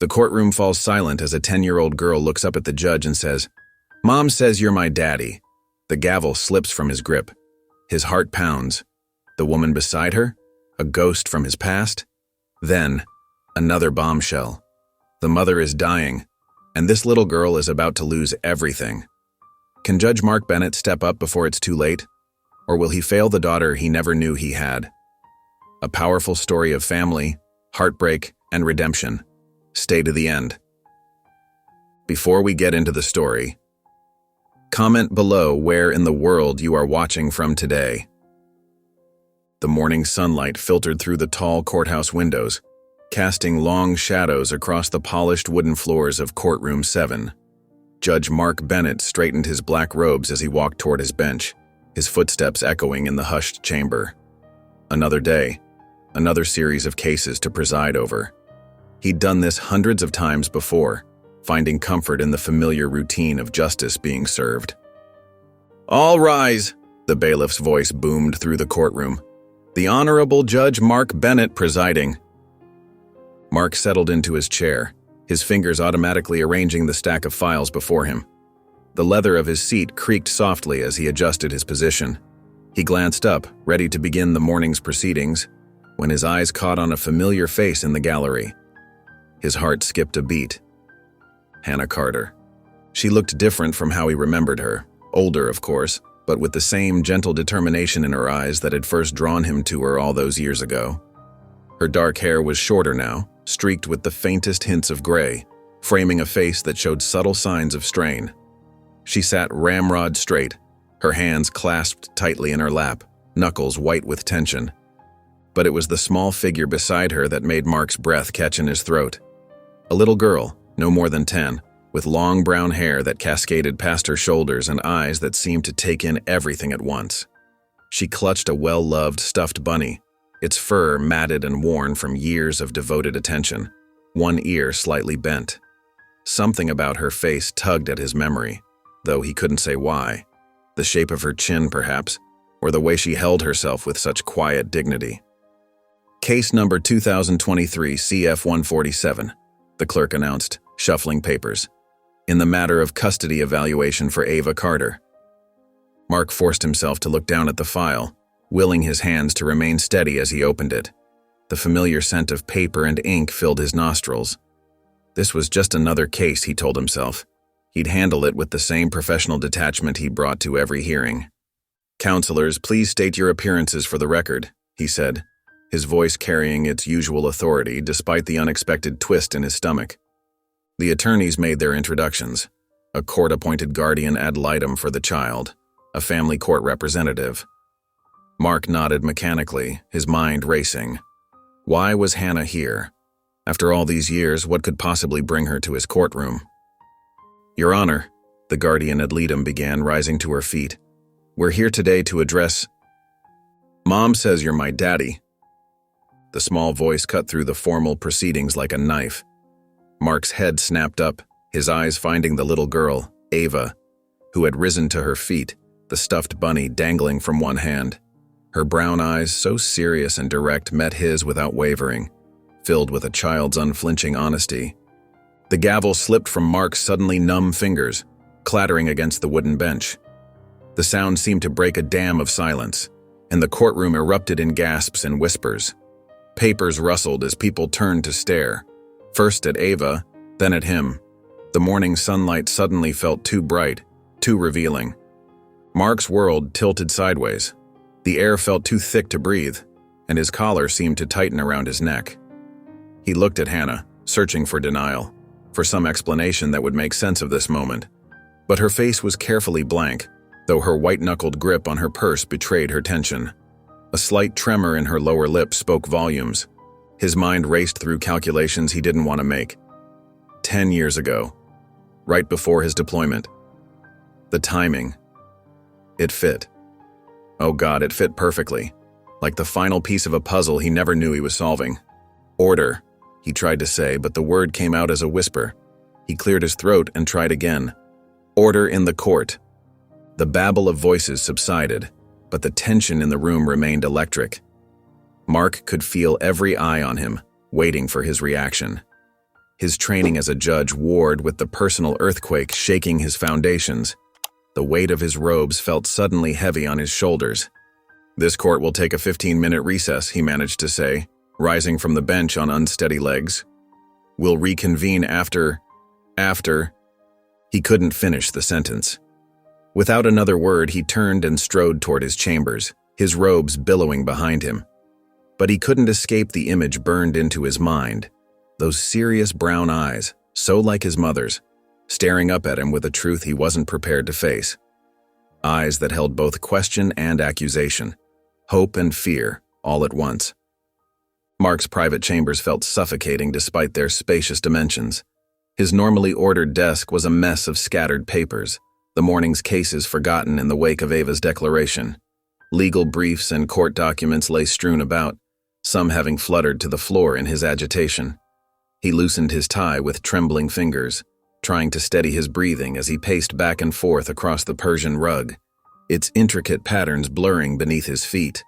The courtroom falls silent as a 10-year-old girl looks up at the judge and says, "Mom says you're my daddy." The gavel slips from his grip. His heart pounds. The woman beside her? A ghost from his past? Then, another bombshell. The mother is dying, and this little girl is about to lose everything. Can Judge Mark Bennett step up before it's too late? Or will he fail the daughter he never knew he had? A powerful story of family, heartbreak, and redemption. Stay to the end. Before we get into the story, comment below where in the world you are watching from today. The morning sunlight filtered through the tall courthouse windows, casting long shadows across the polished wooden floors of Courtroom 7. Judge Mark Bennett straightened his black robes as he walked toward his bench, his footsteps echoing in the hushed chamber. Another day, another series of cases to preside over. He'd done this hundreds of times before, finding comfort in the familiar routine of justice being served. "All rise," the bailiff's voice boomed through the courtroom. "The Honorable Judge Mark Bennett presiding." Mark settled into his chair, his fingers automatically arranging the stack of files before him. The leather of his seat creaked softly as he adjusted his position. He glanced up, ready to begin the morning's proceedings, when his eyes caught on a familiar face in the gallery. His heart skipped a beat. Hannah Carter. She looked different from how he remembered her, older, of course, but with the same gentle determination in her eyes that had first drawn him to her all those years ago. Her dark hair was shorter now, streaked with the faintest hints of gray, framing a face that showed subtle signs of strain. She sat ramrod straight, her hands clasped tightly in her lap, knuckles white with tension. But it was the small figure beside her that made Mark's breath catch in his throat. A little girl, no more than 10, with long brown hair that cascaded past her shoulders and eyes that seemed to take in everything at once. She clutched a well-loved stuffed bunny, its fur matted and worn from years of devoted attention, one ear slightly bent. Something about her face tugged at his memory, though he couldn't say why. The shape of her chin, perhaps, or the way she held herself with such quiet dignity. "Case number 2023 CF-147, the clerk announced, shuffling papers. "In the matter of custody evaluation for Ava Carter." Mark forced himself to look down at the file, willing his hands to remain steady as he opened it. The familiar scent of paper and ink filled his nostrils. This was just another case, he told himself. He'd handle it with the same professional detachment he brought to every hearing. "Counselors, please state your appearances for the record," he said, his voice carrying its usual authority despite the unexpected twist in his stomach. The attorneys made their introductions. A court-appointed guardian ad litem for the child, a family court representative. Mark nodded mechanically, his mind racing. Why was Hannah here? After all these years, what could possibly bring her to his courtroom? "Your Honor," the guardian ad litem began, rising to her feet. "We're here today to address—" "Mom says you're my daddy." The small voice cut through the formal proceedings like a knife. Mark's head snapped up, his eyes finding the little girl, Ava, who had risen to her feet, the stuffed bunny dangling from one hand. Her brown eyes, so serious and direct, met his without wavering, filled with a child's unflinching honesty. The gavel slipped from Mark's suddenly numb fingers, clattering against the wooden bench. The sound seemed to break a dam of silence, and the courtroom erupted in gasps and whispers. Papers rustled as people turned to stare, first at Ava, then at him. The morning sunlight suddenly felt too bright, too revealing. Mark's world tilted sideways. The air felt too thick to breathe, and his collar seemed to tighten around his neck. He looked at Hannah, searching for denial, for some explanation that would make sense of this moment. But her face was carefully blank, though her white-knuckled grip on her purse betrayed her tension. A slight tremor in her lower lip spoke volumes. His mind raced through calculations he didn't want to make. 10 years ago, right before his deployment. The timing. It fit. Oh God, it fit perfectly, like the final piece of a puzzle he never knew he was solving. "Order," he tried to say, but the word came out as a whisper. He cleared his throat and tried again. "Order in the court." The babble of voices subsided, but the tension in the room remained electric. Mark could feel every eye on him, waiting for his reaction. His training as a judge warred with the personal earthquake shaking his foundations. The weight of his robes felt suddenly heavy on his shoulders. "This court will take a 15-minute recess," he managed to say, rising from the bench on unsteady legs. "We'll reconvene after... He couldn't finish the sentence. Without another word, he turned and strode toward his chambers, his robes billowing behind him. But he couldn't escape the image burned into his mind. Those serious brown eyes, so like his mother's, staring up at him with a truth he wasn't prepared to face. Eyes that held both question and accusation, hope and fear, all at once. Mark's private chambers felt suffocating despite their spacious dimensions. His normally ordered desk was a mess of scattered papers, the morning's cases forgotten in the wake of Ava's declaration. Legal briefs and court documents lay strewn about, some having fluttered to the floor in his agitation. He loosened his tie with trembling fingers, trying to steady his breathing as he paced back and forth across the Persian rug, its intricate patterns blurring beneath his feet.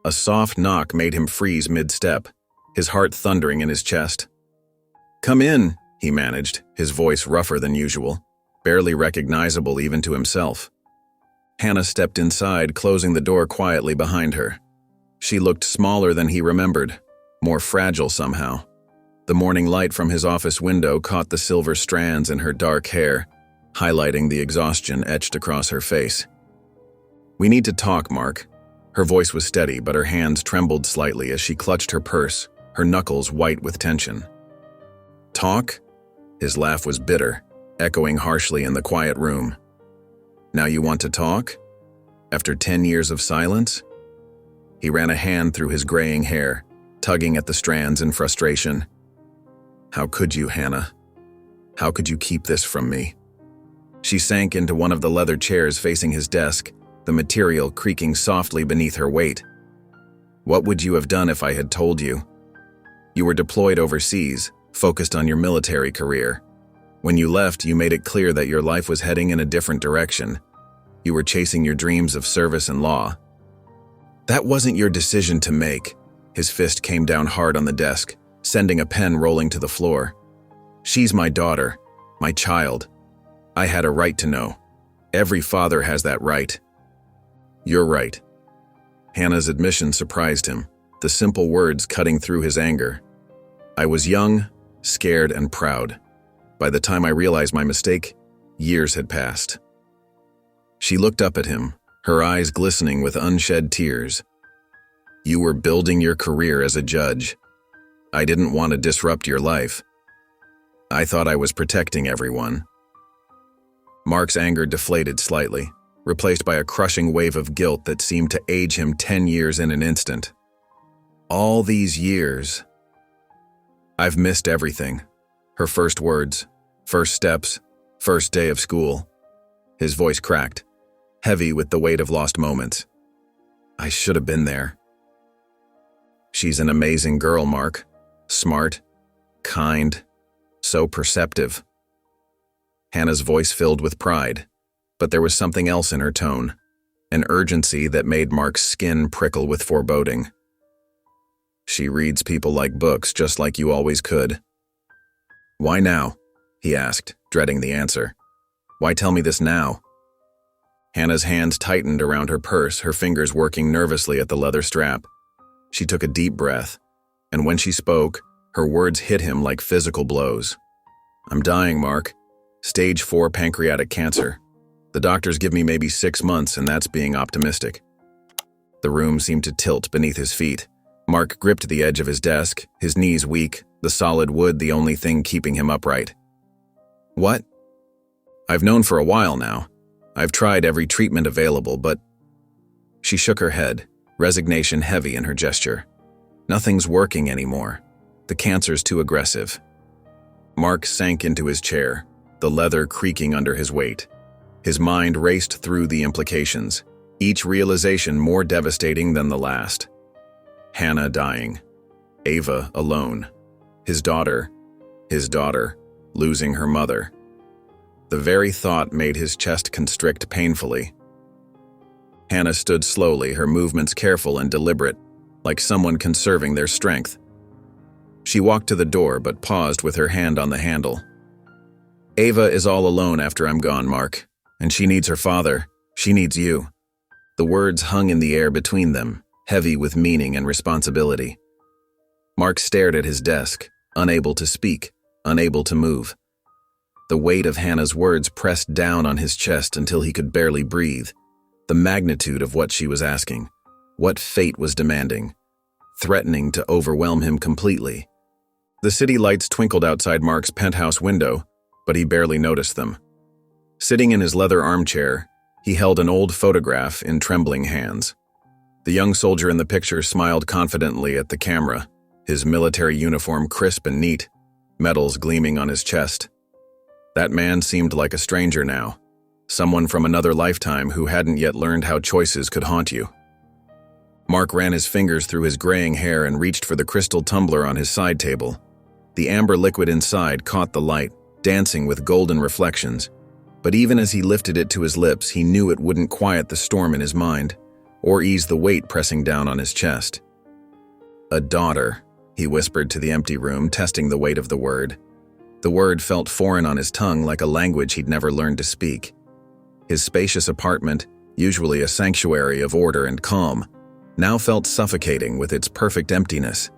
A soft knock made him freeze mid-step, his heart thundering in his chest. "Come in," he managed, his voice rougher than usual, barely recognizable even to himself. Hannah stepped inside, closing the door quietly behind her. She looked smaller than he remembered, more fragile somehow. The morning light from his office window caught the silver strands in her dark hair, highlighting the exhaustion etched across her face. "We need to talk, Mark." Her voice was steady, but her hands trembled slightly as she clutched her purse, her knuckles white with tension. "Talk?" His laugh was bitter, echoing harshly in the quiet room. "Now you want to talk? After 10 years of silence?" He ran a hand through his graying hair, tugging at the strands in frustration. "How could you, Hannah? How could you keep this from me?" She sank into one of the leather chairs facing his desk, the material creaking softly beneath her weight. "What would you have done if I had told you? You were deployed overseas, focused on your military career. When you left, you made it clear that your life was heading in a different direction. You were chasing your dreams of service and law. That wasn't your decision to make." His fist came down hard on the desk, sending a pen rolling to the floor. "She's my daughter, my child. I had a right to know. Every father has that right." "You're right." Hannah's admission surprised him, the simple words cutting through his anger. "I was young, scared, and proud. By the time I realized my mistake, years had passed." She looked up at him, her eyes glistening with unshed tears. "You were building your career as a judge. I didn't want to disrupt your life. I thought I was protecting everyone." Mark's anger deflated slightly, replaced by a crushing wave of guilt that seemed to age him 10 years in an instant. "All these years. I've missed everything." Her first words, first steps, first day of school. His voice cracked, heavy with the weight of lost moments. "I should have been there." "She's an amazing girl, Mark. Smart, kind, so perceptive." Hannah's voice filled with pride, but there was something else in her tone, an urgency that made Mark's skin prickle with foreboding. "She reads people like books, just like you always could." "Why now?" he asked, dreading the answer. "Why tell me this now?" Hannah's hands tightened around her purse, her fingers working nervously at the leather strap. She took a deep breath, and when she spoke, her words hit him like physical blows. "I'm dying, Mark. Stage 4 pancreatic cancer. The doctors give me maybe 6 months, and that's being optimistic." The room seemed to tilt beneath his feet. Mark gripped the edge of his desk, his knees weak, the solid wood the only thing keeping him upright. "What?" "I've known for a while now. I've tried every treatment available, but..." She shook her head, resignation heavy in her gesture. "Nothing's working anymore. The cancer's too aggressive." Mark sank into his chair, the leather creaking under his weight. His mind raced through the implications, each realization more devastating than the last. Hannah dying. Ava alone. His daughter, losing her mother. The very thought made his chest constrict painfully. Hannah stood slowly, her movements careful and deliberate, like someone conserving their strength. She walked to the door but paused with her hand on the handle. "Ava is all alone after I'm gone, Mark, and she needs her father. She needs you." The words hung in the air between them, heavy with meaning and responsibility. Mark stared at his desk, unable to speak, unable to move. The weight of Hannah's words pressed down on his chest until he could barely breathe. The magnitude of what she was asking, what fate was demanding, threatening to overwhelm him completely. The city lights twinkled outside Mark's penthouse window, but he barely noticed them. Sitting in his leather armchair, he held an old photograph in trembling hands. The young soldier in the picture smiled confidently at the camera, his military uniform crisp and neat, medals gleaming on his chest. That man seemed like a stranger now, someone from another lifetime who hadn't yet learned how choices could haunt you. Mark ran his fingers through his graying hair and reached for the crystal tumbler on his side table. The amber liquid inside caught the light, dancing with golden reflections. But even as he lifted it to his lips, he knew it wouldn't quiet the storm in his mind, or ease the weight pressing down on his chest. "A daughter," he whispered to the empty room, testing the weight of the word. The word felt foreign on his tongue, like a language he'd never learned to speak. His spacious apartment, usually a sanctuary of order and calm, now felt suffocating with its perfect emptiness,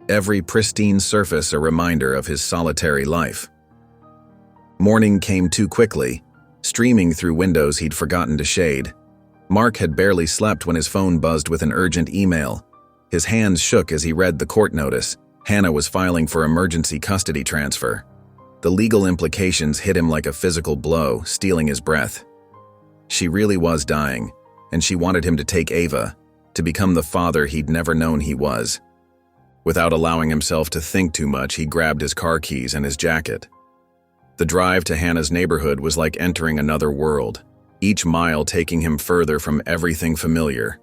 every pristine surface a reminder of his solitary life. Morning came too quickly, streaming through windows he'd forgotten to shade. Mark had barely slept when his phone buzzed with an urgent email. His hands shook as he read the court notice. Hannah was filing for emergency custody transfer. The legal implications hit him like a physical blow, stealing his breath. She really was dying, and she wanted him to take Ava, to become the father he'd never known he was. Without allowing himself to think too much, he grabbed his car keys and his jacket. The drive to Hannah's neighborhood was like entering another world, each mile taking him further from everything familiar.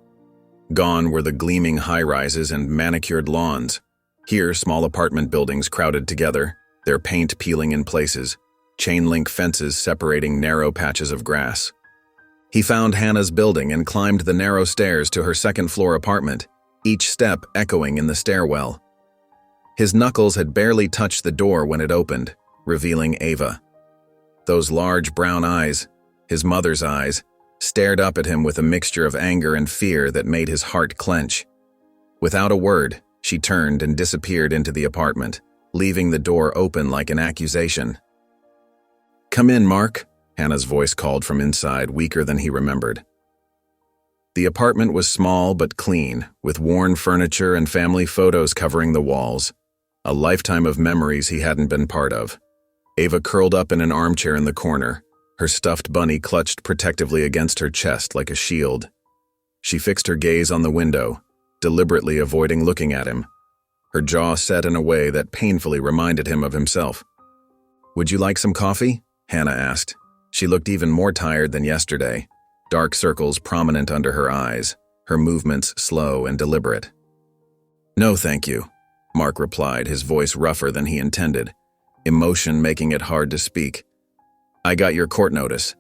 Gone were the gleaming high-rises and manicured lawns. Here, small apartment buildings crowded together, their paint peeling in places, chain-link fences separating narrow patches of grass. He found Hannah's building and climbed the narrow stairs to her second-floor apartment, each step echoing in the stairwell. His knuckles had barely touched the door when it opened, revealing Ava. Those large brown eyes, his mother's eyes, stared up at him with a mixture of anger and fear that made his heart clench. Without a word, she turned and disappeared into the apartment, leaving the door open like an accusation. "Come in, Mark," Hannah's voice called from inside, weaker than he remembered. The apartment was small but clean, with worn furniture and family photos covering the walls, a lifetime of memories he hadn't been part of. Ava curled up in an armchair in the corner, her stuffed bunny clutched protectively against her chest like a shield. She fixed her gaze on the window, deliberately avoiding looking at him, her jaw set in a way that painfully reminded him of himself. "Would you like some coffee?" Hannah asked. She looked even more tired than yesterday, dark circles prominent under her eyes, her movements slow and deliberate. "No, thank you," Mark replied, his voice rougher than he intended, emotion making it hard to speak. "I got your court notice."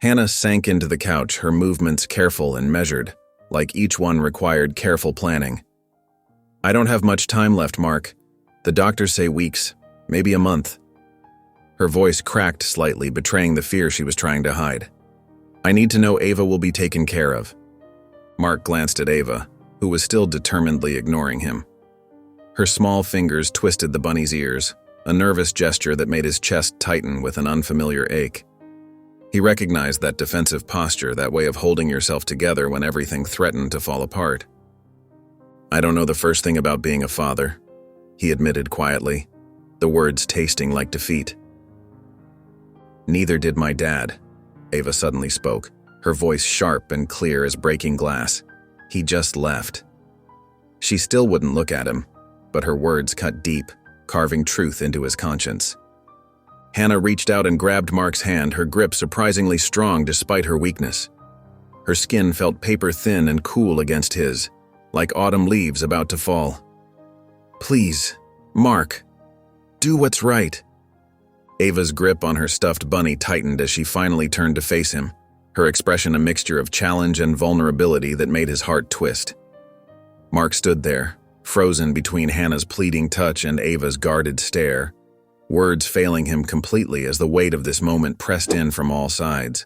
Hannah sank into the couch, her movements careful and measured, like each one required careful planning. "I don't have much time left, Mark. The doctors say weeks, maybe a month." Her voice cracked slightly, betraying the fear she was trying to hide. "I need to know Ava will be taken care of." Mark glanced at Ava, who was still determinedly ignoring him. Her small fingers twisted the bunny's ears, a nervous gesture that made his chest tighten with an unfamiliar ache. He recognized that defensive posture, that way of holding yourself together when everything threatened to fall apart. "I don't know the first thing about being a father," he admitted quietly, the words tasting like defeat. "Neither did my dad," Ava suddenly spoke, her voice sharp and clear as breaking glass. "He just left." She still wouldn't look at him, but her words cut deep, carving truth into his conscience. Hannah reached out and grabbed Mark's hand, her grip surprisingly strong despite her weakness. Her skin felt paper-thin and cool against his, like autumn leaves about to fall. "Please, Mark, do what's right." Ava's grip on her stuffed bunny tightened as she finally turned to face him, her expression a mixture of challenge and vulnerability that made his heart twist. Mark stood there, frozen between Hannah's pleading touch and Ava's guarded stare, words failing him completely as the weight of this moment pressed in from all sides.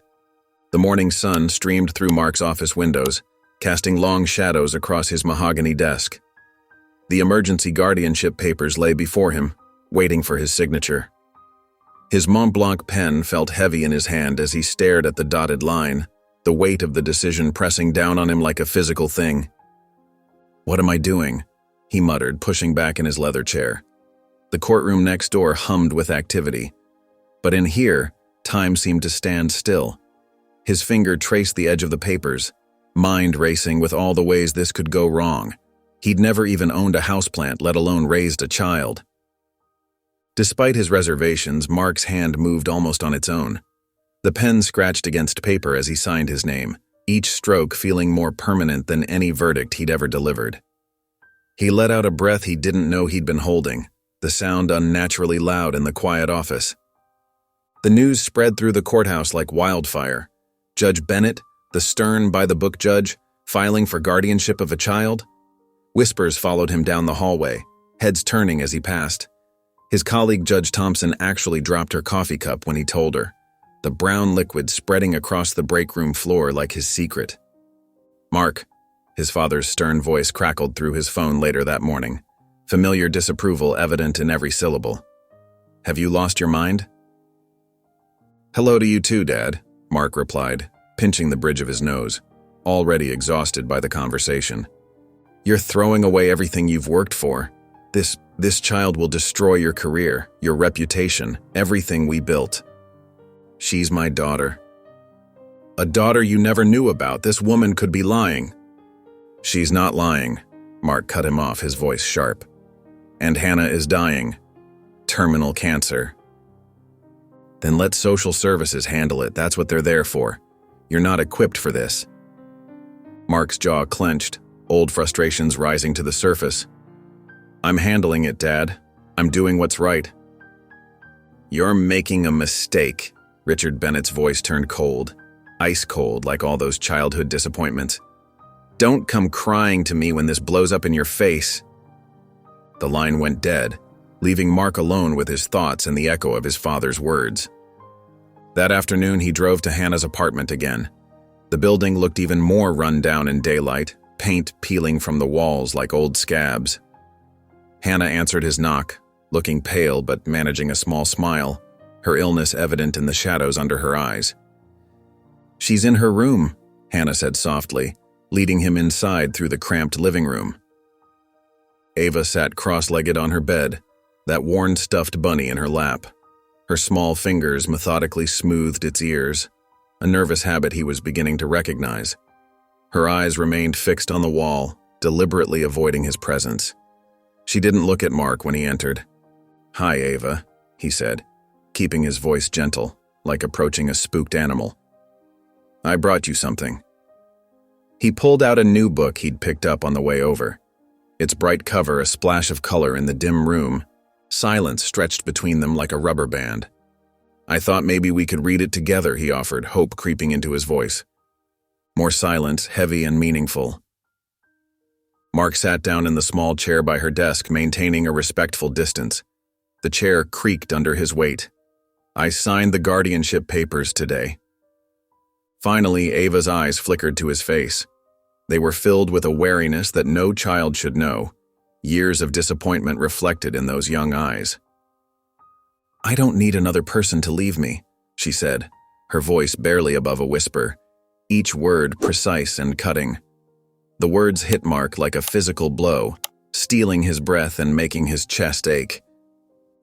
The morning sun streamed through Mark's office windows, casting long shadows across his mahogany desk. The emergency guardianship papers lay before him, waiting for his signature. His Mont Blanc pen felt heavy in his hand as he stared at the dotted line, the weight of the decision pressing down on him like a physical thing. "What am I doing?" he muttered, pushing back in his leather chair. The courtroom next door hummed with activity, but in here, time seemed to stand still. His finger traced the edge of the papers, mind racing with all the ways this could go wrong. He'd never even owned a houseplant, let alone raised a child. Despite his reservations, Mark's hand moved almost on its own. The pen scratched against paper as he signed his name, each stroke feeling more permanent than any verdict he'd ever delivered. He let out a breath he didn't know he'd been holding, the sound unnaturally loud in the quiet office. The news spread through the courthouse like wildfire. Judge Bennett, the stern by-the-book judge, filing for guardianship of a child. Whispers followed him down the hallway, heads turning as he passed. His colleague Judge Thompson actually dropped her coffee cup when he told her, the brown liquid spreading across the break room floor like his secret. "Mark," his father's stern voice crackled through his phone later that morning, familiar disapproval evident in every syllable. "Have you lost your mind?" "Hello to you too, Dad," Mark replied, pinching the bridge of his nose, already exhausted by the conversation. "You're throwing away everything you've worked for. This child will destroy your career, your reputation, everything we built." "She's my daughter." "A daughter you never knew about. This woman could be lying." "She's not lying," Mark cut him off, his voice sharp. "And Hannah is dying. Terminal cancer." "Then let social services handle it. That's what they're there for. You're not equipped for this." Mark's jaw clenched, old frustrations rising to the surface. "I'm handling it, Dad. I'm doing what's right." "You're making a mistake." Richard Bennett's voice turned cold, ice cold like all those childhood disappointments. "Don't come crying to me when this blows up in your face." The line went dead, leaving Mark alone with his thoughts and the echo of his father's words. That afternoon, he drove to Hannah's apartment again. The building looked even more run down in daylight, paint peeling from the walls like old scabs. Hannah answered his knock, looking pale but managing a small smile, her illness evident in the shadows under her eyes. "She's in her room," Hannah said softly, leading him inside through the cramped living room. Ava sat cross-legged on her bed, that worn stuffed bunny in her lap. Her small fingers methodically smoothed its ears, a nervous habit he was beginning to recognize. Her eyes remained fixed on the wall, deliberately avoiding his presence. She didn't look at Mark when he entered. "Hi, Ava," he said, keeping his voice gentle, like approaching a spooked animal. "I brought you something." He pulled out a new book he'd picked up on the way over. Its bright cover a splash of color in the dim room, silence stretched between them like a rubber band. "I thought maybe we could read it together," he offered, hope creeping into his voice. More silence, heavy and meaningful. Mark sat down in the small chair by her desk, maintaining a respectful distance. The chair creaked under his weight. "I signed the guardianship papers today." Finally, Ava's eyes flickered to his face. They were filled with a wariness that no child should know, years of disappointment reflected in those young eyes. "I don't need another person to leave me," she said, her voice barely above a whisper, each word precise and cutting. The words hit Mark like a physical blow, stealing his breath and making his chest ache.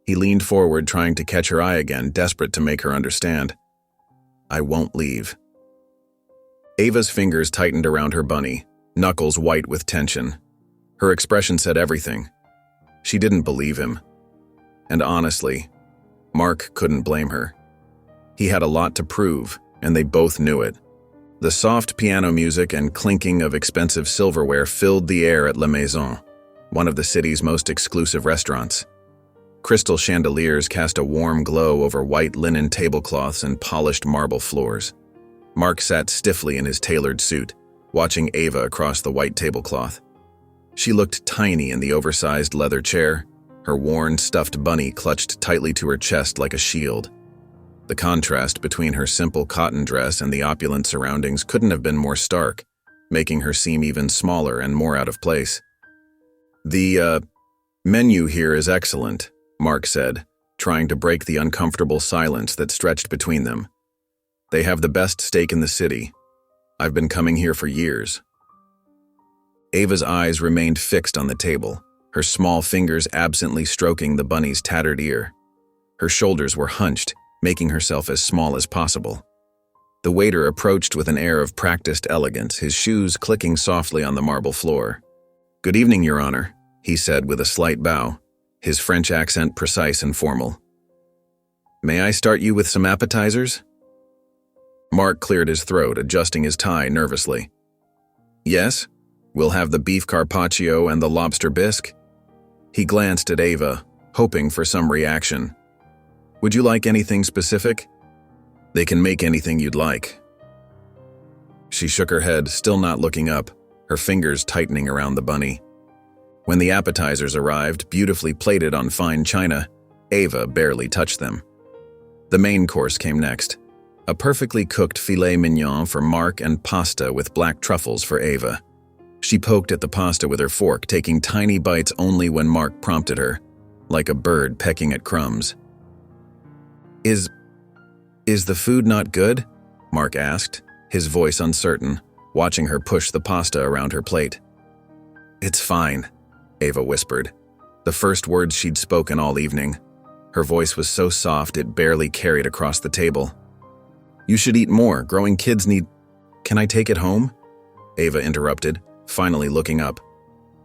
He leaned forward, trying to catch her eye again, desperate to make her understand. "I won't leave." Ava's fingers tightened around her bunny, knuckles white with tension. Her expression said everything. She didn't believe him. And honestly, Mark couldn't blame her. He had a lot to prove, and they both knew it. The soft piano music and clinking of expensive silverware filled the air at La Maison, one of the city's most exclusive restaurants. Crystal chandeliers cast a warm glow over white linen tablecloths and polished marble floors. Mark sat stiffly in his tailored suit, watching Ava across the white tablecloth. She looked tiny in the oversized leather chair, her worn, stuffed bunny clutched tightly to her chest like a shield. The contrast between her simple cotton dress and the opulent surroundings couldn't have been more stark, making her seem even smaller and more out of place. "The menu here is excellent," Mark said, trying to break the uncomfortable silence that stretched between them. "They have the best steak in the city. I've been coming here for years." Ava's eyes remained fixed on the table, her small fingers absently stroking the bunny's tattered ear. Her shoulders were hunched, making herself as small as possible. The waiter approached with an air of practiced elegance, his shoes clicking softly on the marble floor. "Good evening, Your Honor," he said with a slight bow, his French accent precise and formal. "May I start you with some appetizers?" Mark cleared his throat, adjusting his tie nervously. "Yes, we'll have the beef carpaccio and the lobster bisque." He glanced at Ava, hoping for some reaction. "Would you like anything specific?" "They can make anything you'd like." She shook her head, still not looking up, her fingers tightening around the bunny. When the appetizers arrived, beautifully plated on fine china, Ava barely touched them. The main course came next. A perfectly cooked filet mignon for Mark and pasta with black truffles for Ava. She poked at the pasta with her fork, taking tiny bites only when Mark prompted her, like a bird pecking at crumbs. Is the food not good?" Mark asked, his voice uncertain, watching her push the pasta around her plate. "It's fine," Ava whispered, the first words she'd spoken all evening. Her voice was so soft it barely carried across the table. "You should eat more. Growing kids need—" "Can I take it home?" Ava interrupted, finally looking up.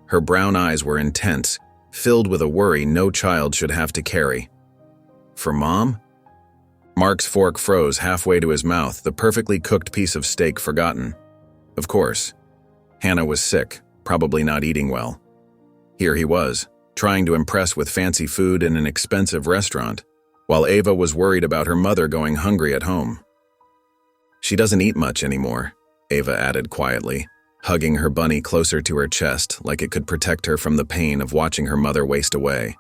Her brown eyes were intense, filled with a worry no child should have to carry. "For Mom?" Mark's fork froze halfway to his mouth, the perfectly cooked piece of steak forgotten. Of course. Hannah was sick, probably not eating well. Here he was, trying to impress with fancy food in an expensive restaurant, while Ava was worried about her mother going hungry at home. "She doesn't eat much anymore," Ava added quietly, hugging her bunny closer to her chest like it could protect her from the pain of watching her mother waste away.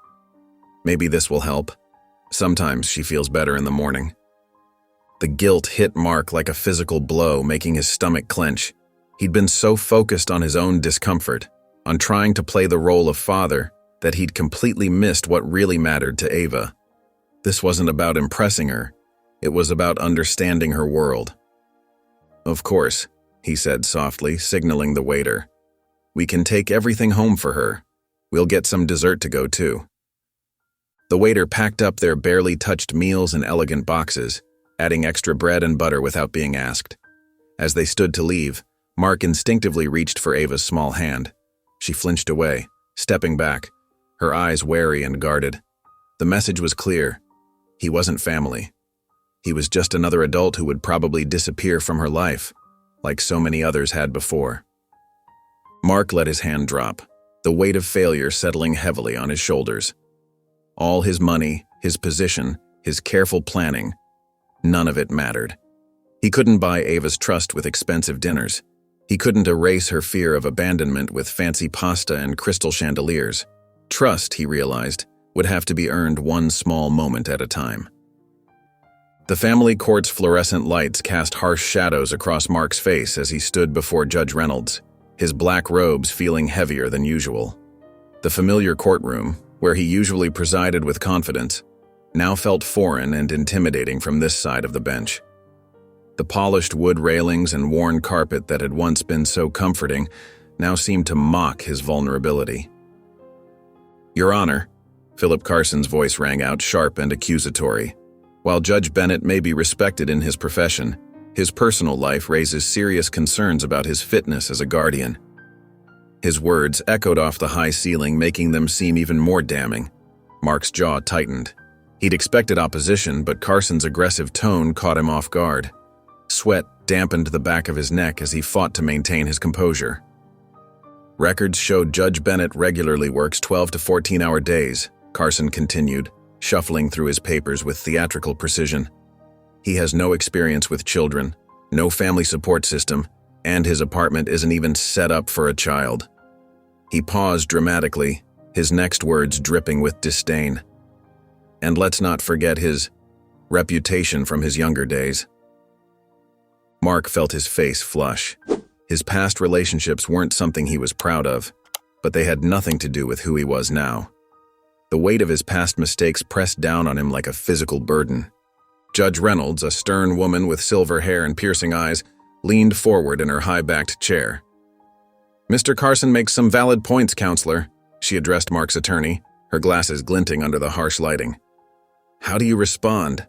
"Maybe this will help. Sometimes she feels better in the morning." The guilt hit Mark like a physical blow, making his stomach clench. He'd been so focused on his own discomfort, on trying to play the role of father, that he'd completely missed what really mattered to Ava. This wasn't about impressing her. It was about understanding her world. "Of course," he said softly, signaling the waiter. "We can take everything home for her. We'll get some dessert to go too." The waiter packed up their barely touched meals in elegant boxes, adding extra bread and butter without being asked. As they stood to leave, Mark instinctively reached for Ava's small hand. She flinched away, stepping back, her eyes wary and guarded. The message was clear. He wasn't family. He was just another adult who would probably disappear from her life, like so many others had before. Mark let his hand drop, the weight of failure settling heavily on his shoulders. All his money, his position, his careful planning, none of it mattered. He couldn't buy Ava's trust with expensive dinners. He couldn't erase her fear of abandonment with fancy pasta and crystal chandeliers. Trust, he realized, would have to be earned one small moment at a time. The family court's fluorescent lights cast harsh shadows across Mark's face as he stood before Judge Reynolds, his black robes feeling heavier than usual. The familiar courtroom, where he usually presided with confidence, now felt foreign and intimidating from this side of the bench. The polished wood railings and worn carpet that had once been so comforting now seemed to mock his vulnerability. "Your Honor," Philip Carson's voice rang out sharp and accusatory. While Judge Bennett may be respected in his profession, his personal life raises serious concerns about his fitness as a guardian. His words echoed off the high ceiling, making them seem even more damning. Mark's jaw tightened. He'd expected opposition, but Carson's aggressive tone caught him off guard. Sweat dampened the back of his neck as he fought to maintain his composure. "Records showed Judge Bennett regularly works 12 to 14-hour days," Carson continued, shuffling through his papers with theatrical precision. "He has no experience with children, no family support system, and his apartment isn't even set up for a child." He paused dramatically, his next words dripping with disdain. And let's not forget his reputation from his younger days. Mark felt his face flush. His past relationships weren't something he was proud of, but they had nothing to do with who he was now. The weight of his past mistakes pressed down on him like a physical burden. Judge Reynolds, a stern woman with silver hair and piercing eyes, leaned forward in her high-backed chair. "Mr. Carson makes some valid points, counselor," she addressed Mark's attorney, her glasses glinting under the harsh lighting. "How do you respond?"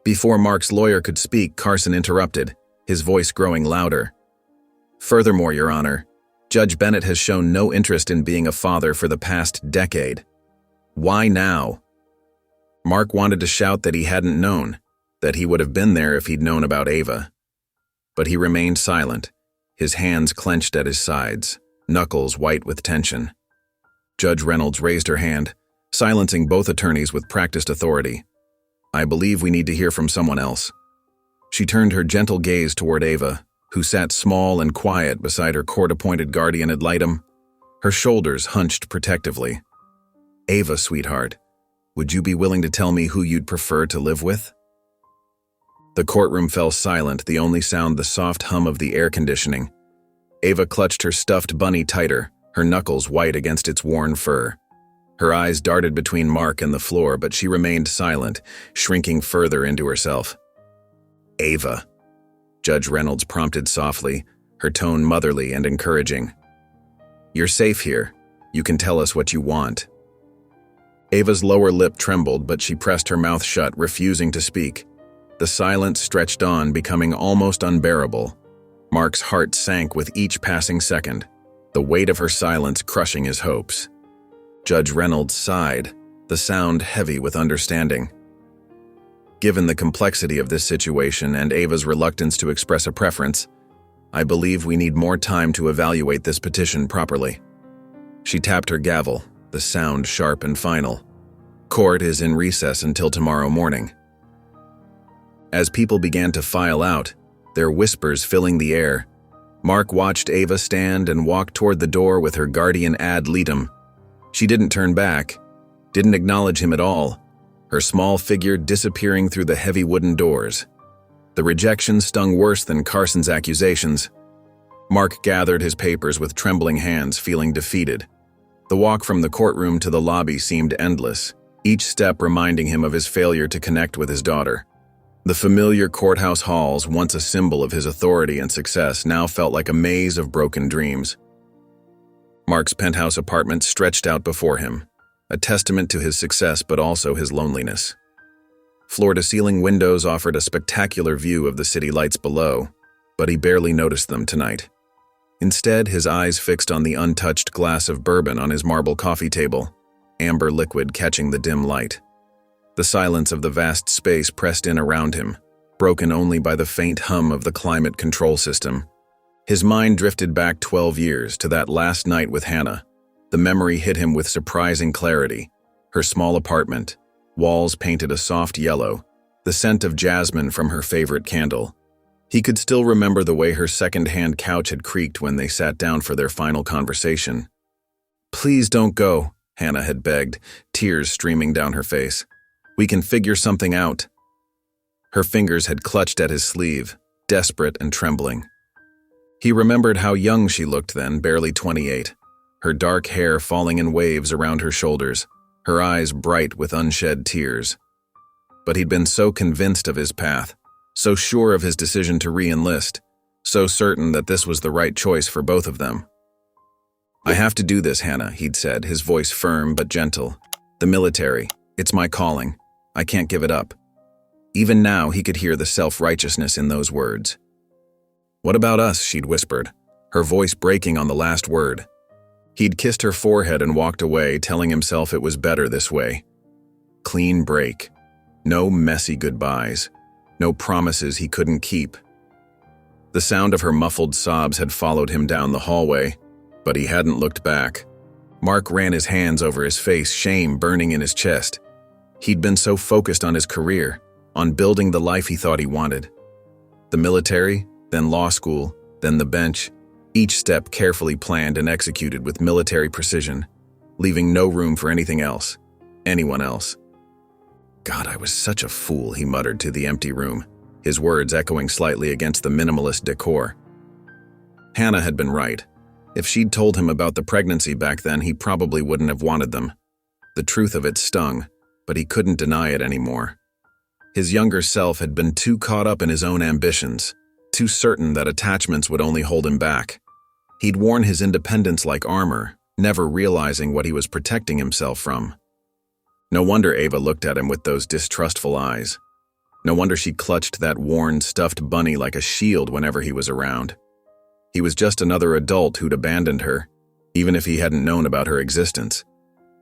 Before Mark's lawyer could speak, Carson interrupted, his voice growing louder. "Furthermore, Your Honor, Judge Bennett has shown no interest in being a father for the past decade. Why now?" Mark wanted to shout that he hadn't known, that he would have been there if he'd known about Ava. But he remained silent, his hands clenched at his sides, knuckles white with tension. Judge Reynolds raised her hand, silencing both attorneys with practiced authority. "I believe we need to hear from someone else." She turned her gentle gaze toward Ava, who sat small and quiet beside her court-appointed guardian ad litem, her shoulders hunched protectively. "Ava, sweetheart, would you be willing to tell me who you'd prefer to live with?" The courtroom fell silent, the only sound the soft hum of the air conditioning. Ava clutched her stuffed bunny tighter, her knuckles white against its worn fur. Her eyes darted between Mark and the floor, but she remained silent, shrinking further into herself. "Ava," Judge Reynolds prompted softly, her tone motherly and encouraging. "You're safe here. You can tell us what you want." Ava's lower lip trembled, but she pressed her mouth shut, refusing to speak. The silence stretched on, becoming almost unbearable. Mark's heart sank with each passing second, the weight of her silence crushing his hopes. Judge Reynolds sighed, the sound heavy with understanding. "Given the complexity of this situation and Ava's reluctance to express a preference, I believe we need more time to evaluate this petition properly." She tapped her gavel, the sound sharp and final. "Court is in recess until tomorrow morning." As people began to file out, their whispers filling the air, Mark watched Ava stand and walk toward the door with her guardian ad litem. She didn't turn back, didn't acknowledge him at all, her small figure disappearing through the heavy wooden doors. The rejection stung worse than Carson's accusations. Mark gathered his papers with trembling hands, feeling defeated. The walk from the courtroom to the lobby seemed endless, each step reminding him of his failure to connect with his daughter. The familiar courthouse halls, once a symbol of his authority and success, now felt like a maze of broken dreams. Mark's penthouse apartment stretched out before him, a testament to his success but also his loneliness. Floor-to-ceiling windows offered a spectacular view of the city lights below, but he barely noticed them tonight. Instead, his eyes fixed on the untouched glass of bourbon on his marble coffee table, amber liquid catching the dim light. The silence of the vast space pressed in around him, broken only by the faint hum of the climate control system. His mind drifted back 12 years to that last night with Hannah. The memory hit him with surprising clarity. Her small apartment, walls painted a soft yellow, the scent of jasmine from her favorite candle. He could still remember the way her second-hand couch had creaked when they sat down for their final conversation. "Please don't go," Hannah had begged, tears streaming down her face. "We can figure something out." Her fingers had clutched at his sleeve, desperate and trembling. He remembered how young she looked then, barely 28, her dark hair falling in waves around her shoulders, her eyes bright with unshed tears. But he'd been so convinced of his path, so sure of his decision to re-enlist, so certain that this was the right choice for both of them. "I have to do this, Hannah," he'd said, his voice firm but gentle. "The military, it's my calling. I can't give it up." Even now, he could hear the self-righteousness in those words. "What about us?" she'd whispered, her voice breaking on the last word. He'd kissed her forehead and walked away, telling himself it was better this way. Clean break. No messy goodbyes. No promises he couldn't keep. The sound of her muffled sobs had followed him down the hallway, but he hadn't looked back. Mark ran his hands over his face, shame burning in his chest. He'd been so focused on his career, on building the life he thought he wanted. The military, then law school, then the bench. each step carefully planned and executed with military precision, leaving no room for anything else, anyone else. "God, I was such a fool," he muttered to the empty room, his words echoing slightly against the minimalist decor. Hannah had been right. If she'd told him about the pregnancy back then, he probably wouldn't have wanted them. The truth of it stung, but he couldn't deny it anymore. His younger self had been too caught up in his own ambitions, too certain that attachments would only hold him back. He'd worn his independence like armor, never realizing what he was protecting himself from. No wonder Ava looked at him with those distrustful eyes. No wonder she clutched that worn, stuffed bunny like a shield whenever he was around. He was just another adult who'd abandoned her, even if he hadn't known about her existence.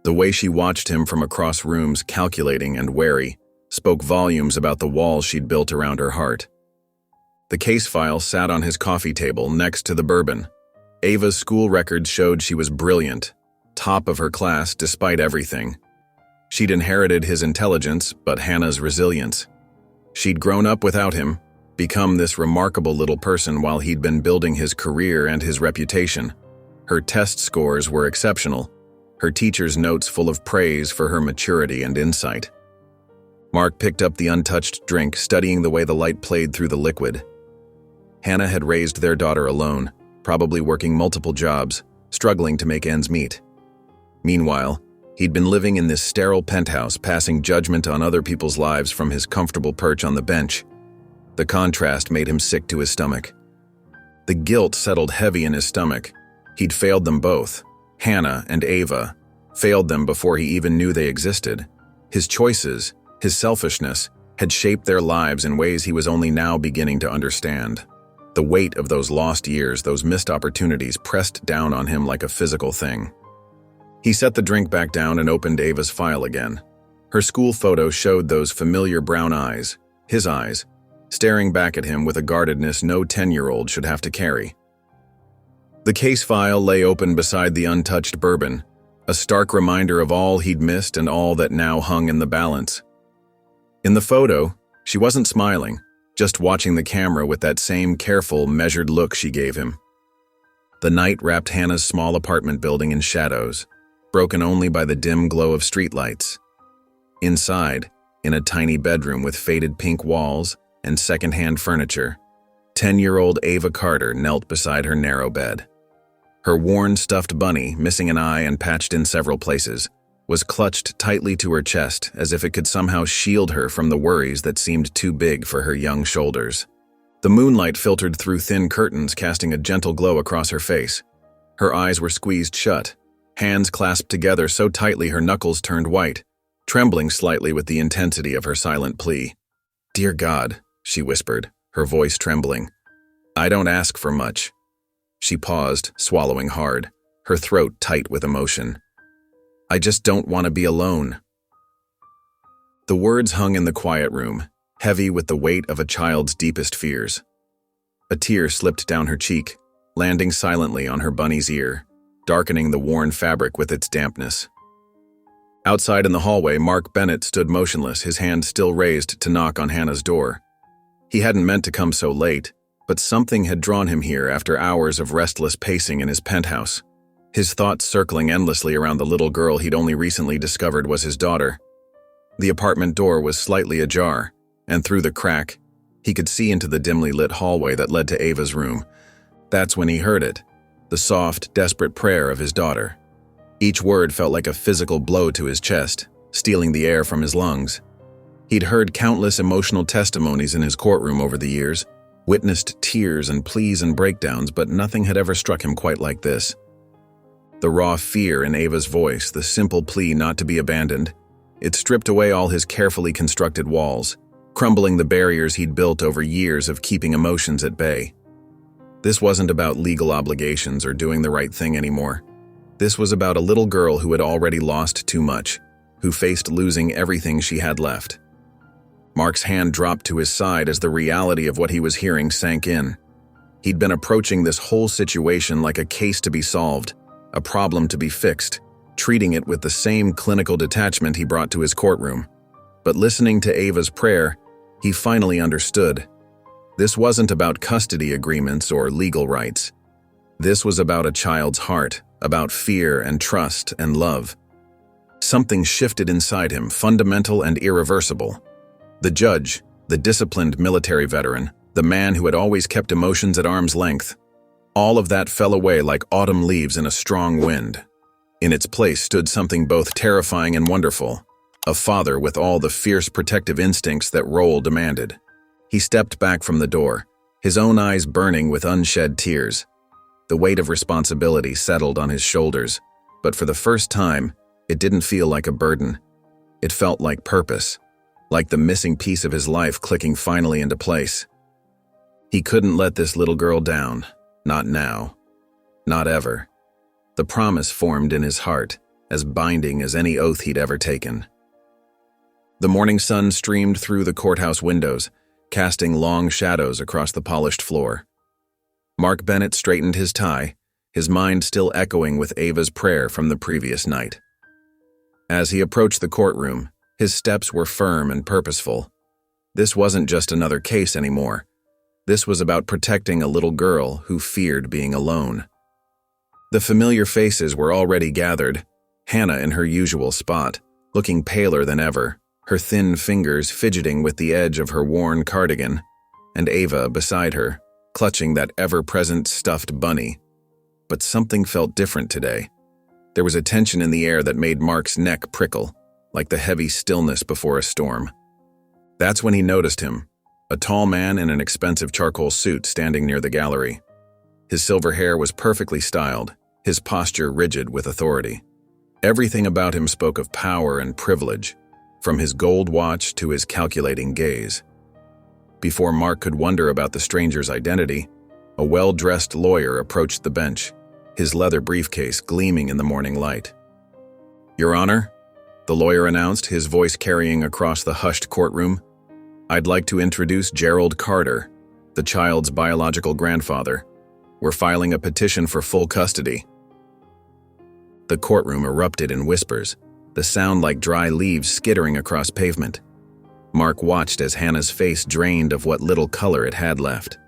The way she watched him from across rooms, calculating and wary, spoke volumes about the walls she'd built around her heart. The case file sat on his coffee table next to the bourbon. Ava's school records showed she was brilliant, top of her class despite everything. She'd inherited his intelligence, but Hannah's resilience. She'd grown up without him, become this remarkable little person while he'd been building his career and his reputation. Her test scores were exceptional, her teacher's notes full of praise for her maturity and insight. Mark picked up the untouched drink, studying the way the light played through the liquid. Hannah had raised their daughter alone, probably working multiple jobs, struggling to make ends meet. Meanwhile, he'd been living in this sterile penthouse, passing judgment on other people's lives from his comfortable perch on the bench. The contrast made him sick to his stomach. The guilt settled heavy in his stomach. He'd failed them both, Hannah and Ava, failed them before he even knew they existed. His choices, his selfishness, had shaped their lives in ways he was only now beginning to understand. The weight of those lost years, those missed opportunities, pressed down on him like a physical thing. He set the drink back down and opened Ava's file again. Her school photo showed those familiar brown eyes, his eyes, staring back at him with a guardedness no 10-year-old should have to carry. The case file lay open beside the untouched bourbon, a stark reminder of all he'd missed and all that now hung in the balance. In the photo, she wasn't smiling, just watching the camera with that same careful, measured look she gave him. The night wrapped Hannah's small apartment building in shadows, broken only by the dim glow of streetlights. Inside, in a tiny bedroom with faded pink walls and secondhand furniture, 10-year-old Ava Carter knelt beside her narrow bed. Her worn stuffed bunny, missing an eye and patched in several places, was clutched tightly to her chest as if it could somehow shield her from the worries that seemed too big for her young shoulders. The moonlight filtered through thin curtains, casting a gentle glow across her face. Her eyes were squeezed shut, hands clasped together so tightly her knuckles turned white, trembling slightly with the intensity of her silent plea. "Dear God," she whispered, her voice trembling, "I don't ask for much." She paused, swallowing hard, her throat tight with emotion. "I just don't want to be alone." The words hung in the quiet room, heavy with the weight of a child's deepest fears. A tear slipped down her cheek, landing silently on her bunny's ear, darkening the worn fabric with its dampness. Outside in the hallway, Mark Bennett stood motionless, his hand still raised to knock on Hannah's door. He hadn't meant to come so late, but something had drawn him here after hours of restless pacing in his penthouse, his thoughts circling endlessly around the little girl he'd only recently discovered was his daughter. The apartment door was slightly ajar, and through the crack, he could see into the dimly lit hallway that led to Ava's room. That's when he heard it, the soft, desperate prayer of his daughter. Each word felt like a physical blow to his chest, stealing the air from his lungs. He'd heard countless emotional testimonies in his courtroom over the years, witnessed tears and pleas and breakdowns, but nothing had ever struck him quite like this. The raw fear in Ava's voice, the simple plea not to be abandoned, it stripped away all his carefully constructed walls, crumbling the barriers he'd built over years of keeping emotions at bay. This wasn't about legal obligations or doing the right thing anymore. This was about a little girl who had already lost too much, who faced losing everything she had left. Mark's hand dropped to his side as the reality of what he was hearing sank in. He'd been approaching this whole situation like a case to be solved, a problem to be fixed, treating it with the same clinical detachment he brought to his courtroom. But listening to Ava's prayer, he finally understood. This wasn't about custody agreements or legal rights. This was about a child's heart, about fear and trust and love. Something shifted inside him, fundamental and irreversible. The judge, the disciplined military veteran, the man who had always kept emotions at arm's length, all of that fell away like autumn leaves in a strong wind. In its place stood something both terrifying and wonderful, a father with all the fierce protective instincts that role demanded. He stepped back from the door, his own eyes burning with unshed tears. The weight of responsibility settled on his shoulders, but for the first time, it didn't feel like a burden. It felt like purpose, like the missing piece of his life clicking finally into place. He couldn't let this little girl down, not now, not ever. The promise formed in his heart, as binding as any oath he'd ever taken. The morning sun streamed through the courthouse windows, casting long shadows across the polished floor. Mark Bennett straightened his tie, his mind still echoing with Ava's prayer from the previous night. As he approached the courtroom, his steps were firm and purposeful. This wasn't just another case anymore. This was about protecting a little girl who feared being alone. The familiar faces were already gathered, Hannah in her usual spot, looking paler than ever, her thin fingers fidgeting with the edge of her worn cardigan, and Ava beside her, clutching that ever-present stuffed bunny. But something felt different today. There was a tension in the air that made Mark's neck prickle, like the heavy stillness before a storm. That's when he noticed him, a tall man in an expensive charcoal suit standing near the gallery. His silver hair was perfectly styled, his posture rigid with authority. Everything about him spoke of power and privilege, from his gold watch to his calculating gaze. Before Mark could wonder about the stranger's identity, a well-dressed lawyer approached the bench, his leather briefcase gleaming in the morning light. "Your Honor," the lawyer announced, his voice carrying across the hushed courtroom, "I'd like to introduce Gerald Carter, the child's biological grandfather. We're filing a petition for full custody." The courtroom erupted in whispers, the sound like dry leaves skittering across pavement. Mark watched as Hannah's face drained of what little color it had left.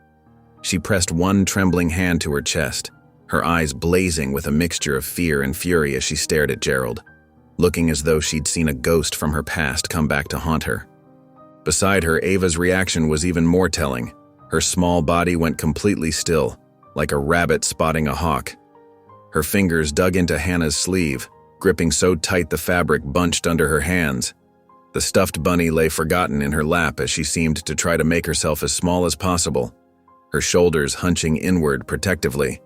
She pressed one trembling hand to her chest, her eyes blazing with a mixture of fear and fury as she stared at Gerald, looking as though she'd seen a ghost from her past come back to haunt her. Beside her, Ava's reaction was even more telling. Her small body went completely still, like a rabbit spotting a hawk. Her fingers dug into Hannah's sleeve, gripping so tight the fabric bunched under her hands. The stuffed bunny lay forgotten in her lap as she seemed to try to make herself as small as possible, her shoulders hunching inward protectively.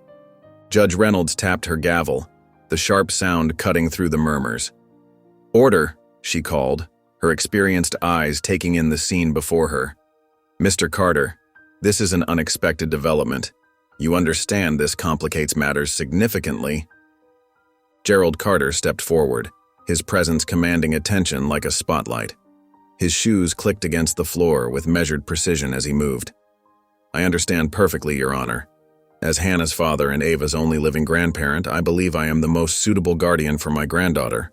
Judge Reynolds tapped her gavel, the sharp sound cutting through the murmurs. "Order," she called, her experienced eyes taking in the scene before her. "Mr. Carter, this is an unexpected development. You understand this complicates matters significantly." Gerald Carter stepped forward, his presence commanding attention like a spotlight. His shoes clicked against the floor with measured precision as he moved. "I understand perfectly, Your Honor. As Hannah's father and Ava's only living grandparent, I believe I am the most suitable guardian for my granddaughter."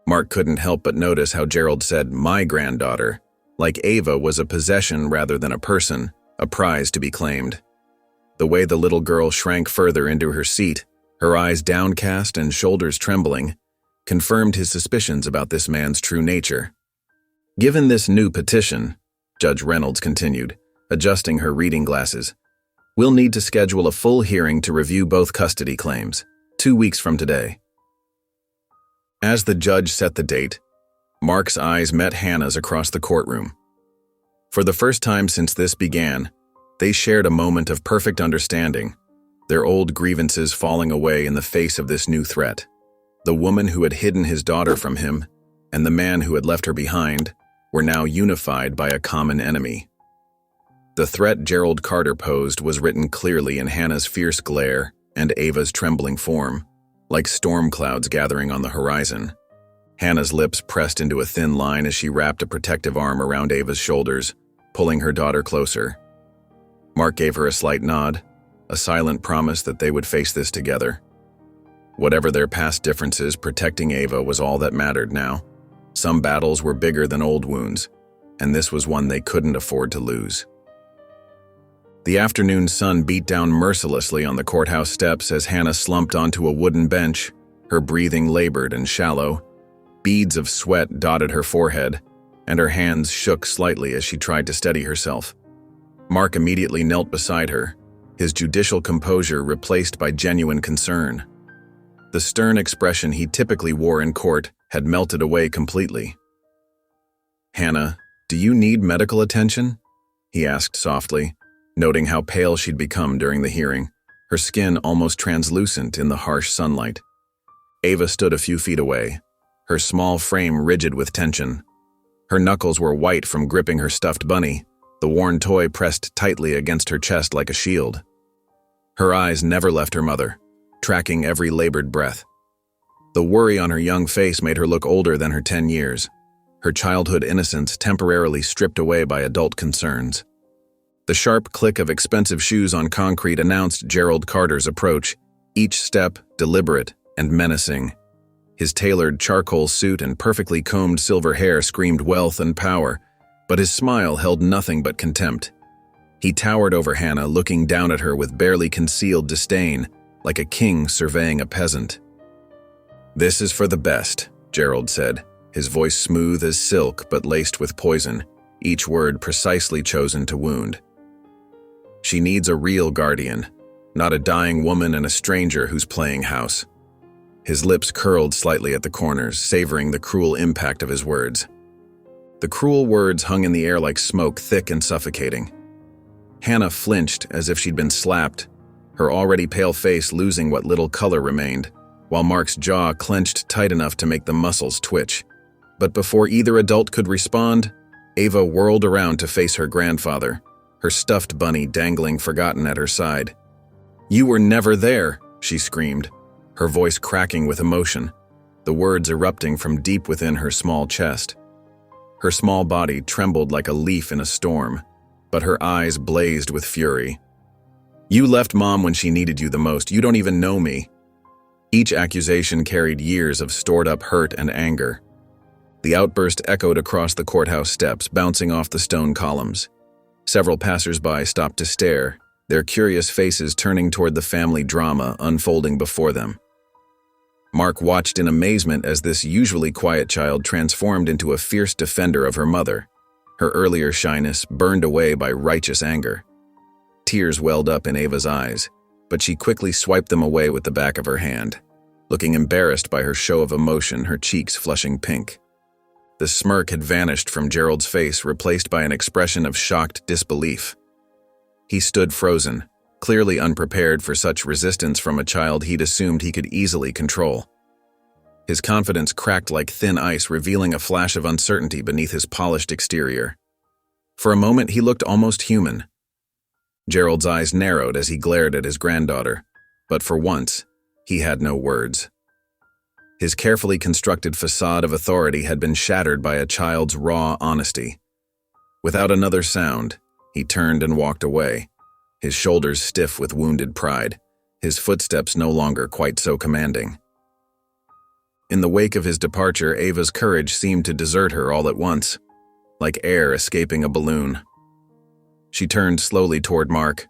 Mark couldn't help but notice how Gerald said "my granddaughter," like Ava was a possession rather than a person, a prize to be claimed. The way the little girl shrank further into her seat, her eyes downcast and shoulders trembling, confirmed his suspicions about this man's true nature. "Given this new petition," Judge Reynolds continued, adjusting her reading glasses, "we'll need to schedule a full hearing to review both custody claims, 2 weeks from today." As the judge set the date, Mark's eyes met Hannah's across the courtroom. For the first time since this began, they shared a moment of perfect understanding, their old grievances falling away in the face of this new threat. The woman who had hidden his daughter from him, and the man who had left her behind, were now unified by a common enemy. The threat Gerald Carter posed was written clearly in Hannah's fierce glare and Ava's trembling form, like storm clouds gathering on the horizon. Hannah's lips pressed into a thin line as she wrapped a protective arm around Ava's shoulders, pulling her daughter closer. Mark gave her a slight nod, a silent promise that they would face this together. Whatever their past differences, protecting Ava was all that mattered now. Some battles were bigger than old wounds, and this was one they couldn't afford to lose. The afternoon sun beat down mercilessly on the courthouse steps as Hannah slumped onto a wooden bench, her breathing labored and shallow. Beads of sweat dotted her forehead, and her hands shook slightly as she tried to steady herself. Mark immediately knelt beside her, his judicial composure replaced by genuine concern. The stern expression he typically wore in court had melted away completely. "Hannah, do you need medical attention?" he asked softly, noting how pale she'd become during the hearing, her skin almost translucent in the harsh sunlight. Ava stood a few feet away, her small frame rigid with tension. Her knuckles were white from gripping her stuffed bunny, the worn toy pressed tightly against her chest like a shield. Her eyes never left her mother, tracking every labored breath. The worry on her young face made her look older than her 10 years, her childhood innocence temporarily stripped away by adult concerns. The sharp click of expensive shoes on concrete announced Gerald Carter's approach, each step deliberate and menacing. His tailored charcoal suit and perfectly combed silver hair screamed wealth and power, but his smile held nothing but contempt. He towered over Hannah, looking down at her with barely concealed disdain, like a king surveying a peasant. "This is for the best," Gerald said, his voice smooth as silk but laced with poison, each word precisely chosen to wound. "She needs a real guardian, not a dying woman and a stranger who's playing house." His lips curled slightly at the corners, savoring the cruel impact of his words. The cruel words hung in the air like smoke, thick and suffocating. Hannah flinched as if she'd been slapped, her already pale face losing what little color remained, while Mark's jaw clenched tight enough to make the muscles twitch. But before either adult could respond, Ava whirled around to face her grandfather, her stuffed bunny dangling forgotten at her side. "You were never there," she screamed, her voice cracking with emotion, the words erupting from deep within her small chest. Her small body trembled like a leaf in a storm, but her eyes blazed with fury. "You left Mom when she needed you the most. You don't even know me." Each accusation carried years of stored-up hurt and anger. The outburst echoed across the courthouse steps, bouncing off the stone columns. Several passers-by stopped to stare, their curious faces turning toward the family drama unfolding before them. Mark watched in amazement as this usually quiet child transformed into a fierce defender of her mother, her earlier shyness burned away by righteous anger. Tears welled up in Ava's eyes, but she quickly swiped them away with the back of her hand, looking embarrassed by her show of emotion, her cheeks flushing pink. The smirk had vanished from Gerald's face, replaced by an expression of shocked disbelief. He stood frozen, clearly unprepared for such resistance from a child he'd assumed he could easily control. His confidence cracked like thin ice, revealing a flash of uncertainty beneath his polished exterior. For a moment, he looked almost human. Gerald's eyes narrowed as he glared at his granddaughter, but for once, he had no words. His carefully constructed facade of authority had been shattered by a child's raw honesty. Without another sound, he turned and walked away, his shoulders stiff with wounded pride, his footsteps no longer quite so commanding. In the wake of his departure, Ava's courage seemed to desert her all at once, like air escaping a balloon. She turned slowly toward Mark,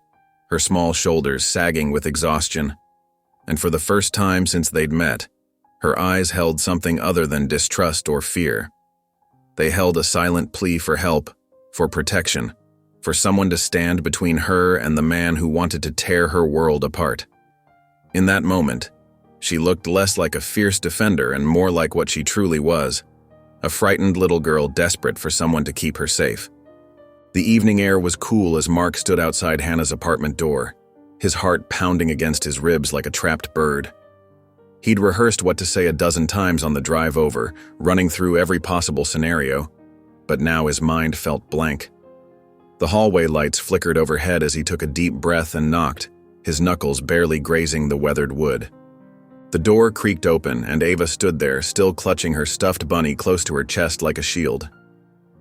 her small shoulders sagging with exhaustion, and for the first time since they'd met, her eyes held something other than distrust or fear. They held a silent plea for help, for protection, for someone to stand between her and the man who wanted to tear her world apart. In that moment, she looked less like a fierce defender and more like what she truly was, a frightened little girl desperate for someone to keep her safe. The evening air was cool as Mark stood outside Hannah's apartment door, his heart pounding against his ribs like a trapped bird. He'd rehearsed what to say a dozen times on the drive over, running through every possible scenario, but now his mind felt blank. The hallway lights flickered overhead as he took a deep breath and knocked, his knuckles barely grazing the weathered wood. The door creaked open, and Ava stood there, still clutching her stuffed bunny close to her chest like a shield.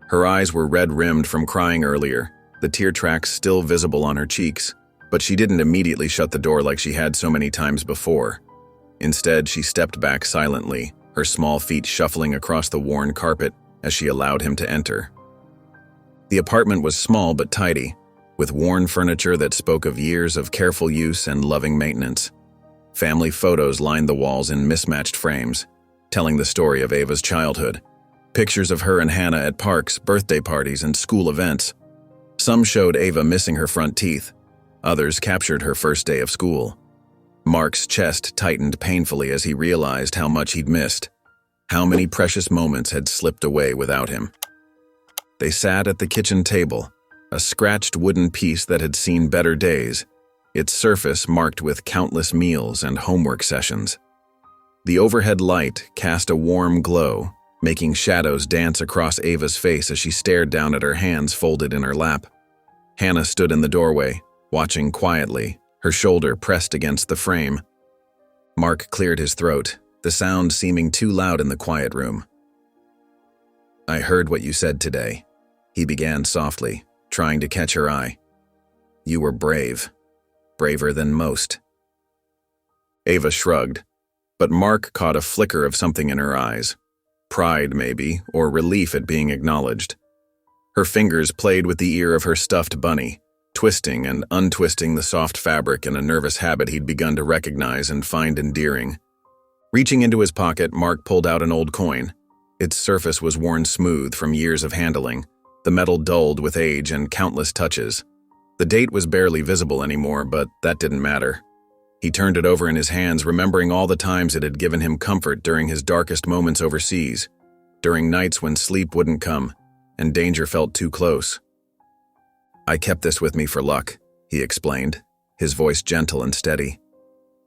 Her eyes were red-rimmed from crying earlier, the tear tracks still visible on her cheeks, but she didn't immediately shut the door like she had so many times before. Instead, she stepped back silently, her small feet shuffling across the worn carpet as she allowed him to enter. The apartment was small but tidy, with worn furniture that spoke of years of careful use and loving maintenance. Family photos lined the walls in mismatched frames, telling the story of Ava's childhood. Pictures of her and Hannah at parks, birthday parties, and school events. Some showed Ava missing her front teeth. Others captured her first day of school. Mark's chest tightened painfully as he realized how much he'd missed. How many precious moments had slipped away without him. They sat at the kitchen table, a scratched wooden piece that had seen better days, its surface marked with countless meals and homework sessions. The overhead light cast a warm glow, making shadows dance across Ava's face as she stared down at her hands folded in her lap. Hannah stood in the doorway, watching quietly, her shoulder pressed against the frame. Mark cleared his throat, the sound seeming too loud in the quiet room. "I heard what you said today," he began softly, trying to catch her eye. "You were brave. Braver than most." Ava shrugged, but Mark caught a flicker of something in her eyes. Pride, maybe, or relief at being acknowledged. Her fingers played with the ear of her stuffed bunny, twisting and untwisting the soft fabric in a nervous habit he'd begun to recognize and find endearing. Reaching into his pocket, Mark pulled out an old coin. Its surface was worn smooth from years of handling, the metal dulled with age and countless touches. The date was barely visible anymore, but that didn't matter. He turned it over in his hands, remembering all the times it had given him comfort during his darkest moments overseas, during nights when sleep wouldn't come and danger felt too close. "I kept this with me for luck," he explained, his voice gentle and steady.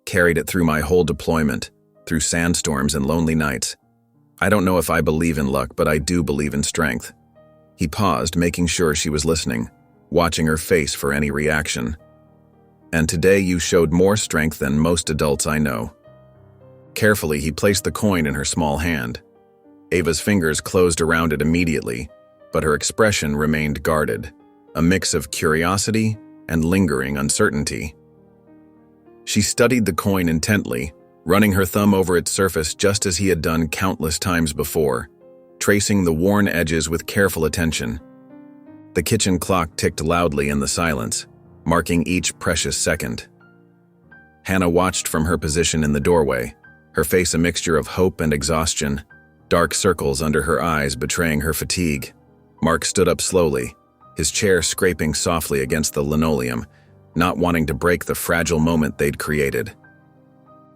"Carried it through my whole deployment, through sandstorms and lonely nights. I don't know if I believe in luck, but I do believe in strength." He paused, making sure she was listening, watching her face for any reaction. "And today you showed more strength than most adults I know." Carefully, he placed the coin in her small hand. Ava's fingers closed around it immediately, but her expression remained guarded, a mix of curiosity and lingering uncertainty. She studied the coin intently, running her thumb over its surface just as he had done countless times before, tracing the worn edges with careful attention. The kitchen clock ticked loudly in the silence, marking each precious second. Hannah watched from her position in the doorway, her face a mixture of hope and exhaustion, dark circles under her eyes betraying her fatigue. Mark stood up slowly, his chair scraping softly against the linoleum, not wanting to break the fragile moment they'd created.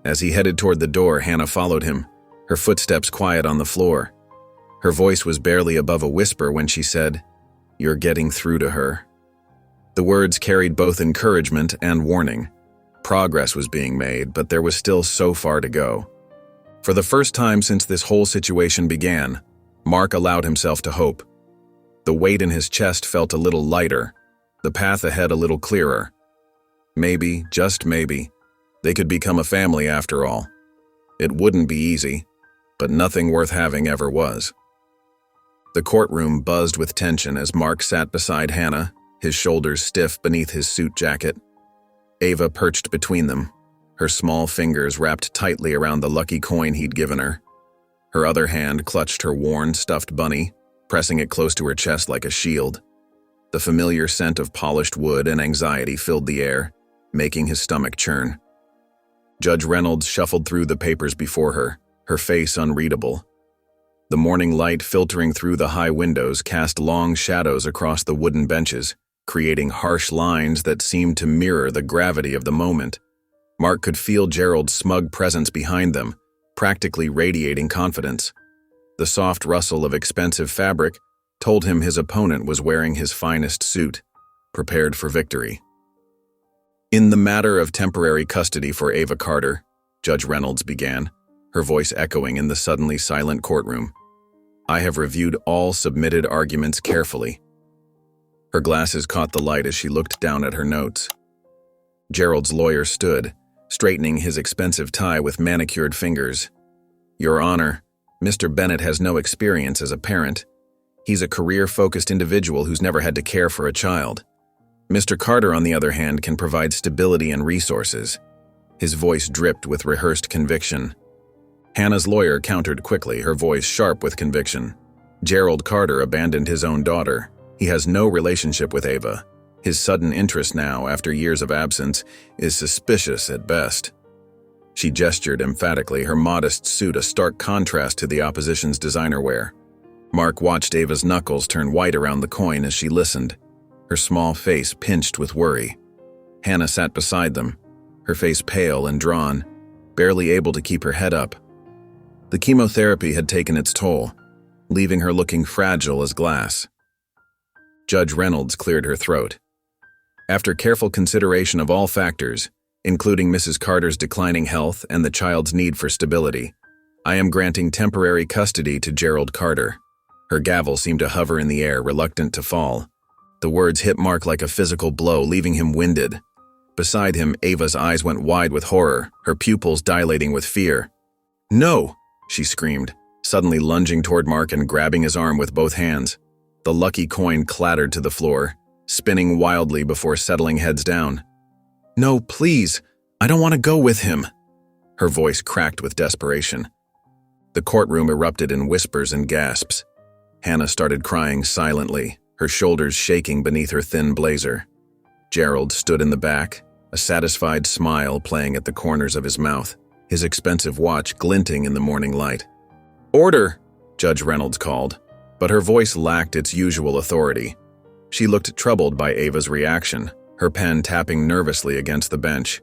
As he headed toward the door, Hannah followed him, her footsteps quiet on the floor. Her voice was barely above a whisper when she said, "You're getting through to her." The words carried both encouragement and warning. Progress was being made, but there was still so far to go. For the first time since this whole situation began, Mark allowed himself to hope. The weight in his chest felt a little lighter, the path ahead a little clearer. Maybe, just maybe, they could become a family after all. It wouldn't be easy, but nothing worth having ever was. The courtroom buzzed with tension as Mark sat beside Hannah, his shoulders stiff beneath his suit jacket. Ava perched between them, her small fingers wrapped tightly around the lucky coin he'd given her. Her other hand clutched her worn, stuffed bunny, pressing it close to her chest like a shield. The familiar scent of polished wood and anxiety filled the air, making his stomach churn. Judge Reynolds shuffled through the papers before her, her face unreadable. The morning light filtering through the high windows cast long shadows across the wooden benches, creating harsh lines that seemed to mirror the gravity of the moment. Mark could feel Gerald's smug presence behind them, practically radiating confidence. The soft rustle of expensive fabric told him his opponent was wearing his finest suit, prepared for victory. "In the matter of temporary custody for Ava Carter," Judge Reynolds began, her voice echoing in the suddenly silent courtroom, "I have reviewed all submitted arguments carefully." Her glasses caught the light as she looked down at her notes. Gerald's lawyer stood, straightening his expensive tie with manicured fingers. "Your Honor, Mr. Bennett has no experience as a parent. He's a career-focused individual who's never had to care for a child. Mr. Carter, on the other hand, can provide stability and resources." His voice dripped with rehearsed conviction. Hannah's lawyer countered quickly, her voice sharp with conviction. "Gerald Carter abandoned his own daughter. He has no relationship with Ava. His sudden interest now, after years of absence, is suspicious at best. She gestured emphatically, her modest suit a stark contrast to the opposition's designer wear. Mark watched Ava's knuckles turn white around the coin as she listened, her small face pinched with worry. Hannah sat beside them, her face pale and drawn, barely able to keep her head up. The chemotherapy had taken its toll, leaving her looking fragile as glass. Judge Reynolds cleared her throat. After careful consideration of all factors, including Mrs. Carter's declining health and the child's need for stability, I am granting temporary custody to Gerald Carter. Her gavel seemed to hover in the air, reluctant to fall. The words hit Mark like a physical blow, leaving him winded. Beside him, Ava's eyes went wide with horror, her pupils dilating with fear. "No!" she screamed, suddenly lunging toward Mark and grabbing his arm with both hands. The lucky coin clattered to the floor, spinning wildly before settling heads down. "No, please! I don't want to go with him!" Her voice cracked with desperation. The courtroom erupted in whispers and gasps. Hannah started crying silently, her shoulders shaking beneath her thin blazer. Gerald stood in the back, a satisfied smile playing at the corners of his mouth, his expensive watch glinting in the morning light. "Order!" Judge Reynolds called, but her voice lacked its usual authority. She looked troubled by Ava's reaction, her pen tapping nervously against the bench.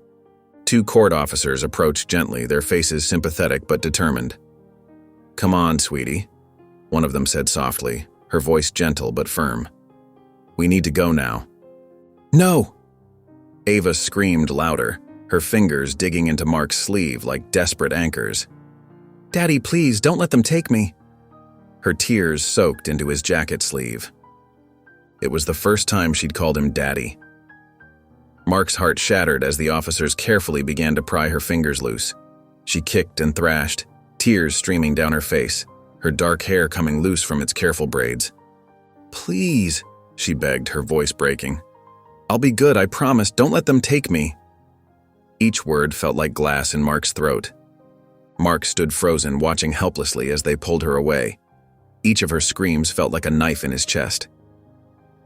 Two court officers approached gently, their faces sympathetic but determined. "Come on, sweetie," one of them said softly, her voice gentle but firm. "We need to go now." "No!" Ava screamed louder, her fingers digging into Mark's sleeve like desperate anchors. "Daddy, please, don't let them take me." Her tears soaked into his jacket sleeve. It was the first time she'd called him Daddy. Mark's heart shattered as the officers carefully began to pry her fingers loose. She kicked and thrashed, tears streaming down her face, her dark hair coming loose from its careful braids. "Please," she begged, her voice breaking. "I'll be good, I promise. Don't let them take me." Each word felt like glass in Mark's throat. Mark stood frozen, watching helplessly as they pulled her away. Each of her screams felt like a knife in his chest.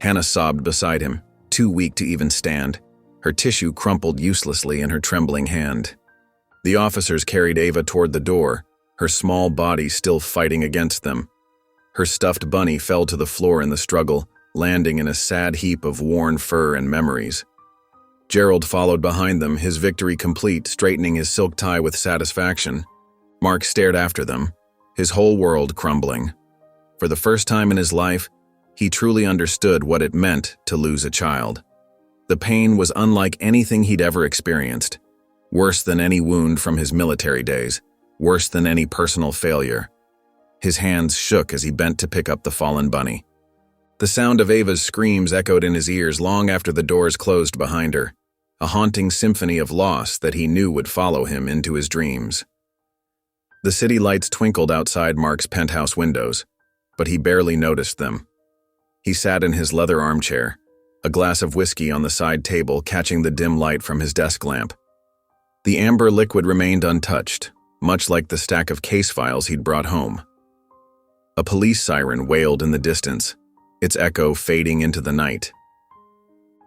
Hannah sobbed beside him, too weak to even stand, her tissue crumpled uselessly in her trembling hand. The officers carried Ava toward the door, her small body still fighting against them. Her stuffed bunny fell to the floor in the struggle, landing in a sad heap of worn fur and memories. Gerald followed behind them, his victory complete, straightening his silk tie with satisfaction. Mark stared after them, his whole world crumbling. For the first time in his life, he truly understood what it meant to lose a child. The pain was unlike anything he'd ever experienced, worse than any wound from his military days, worse than any personal failure. His hands shook as he bent to pick up the fallen bunny. The sound of Ava's screams echoed in his ears long after the doors closed behind her, a haunting symphony of loss that he knew would follow him into his dreams. The city lights twinkled outside Mark's penthouse windows, but he barely noticed them. He sat in his leather armchair, a glass of whiskey on the side table catching the dim light from his desk lamp. The amber liquid remained untouched, much like the stack of case files he'd brought home. A police siren wailed in the distance, its echo fading into the night.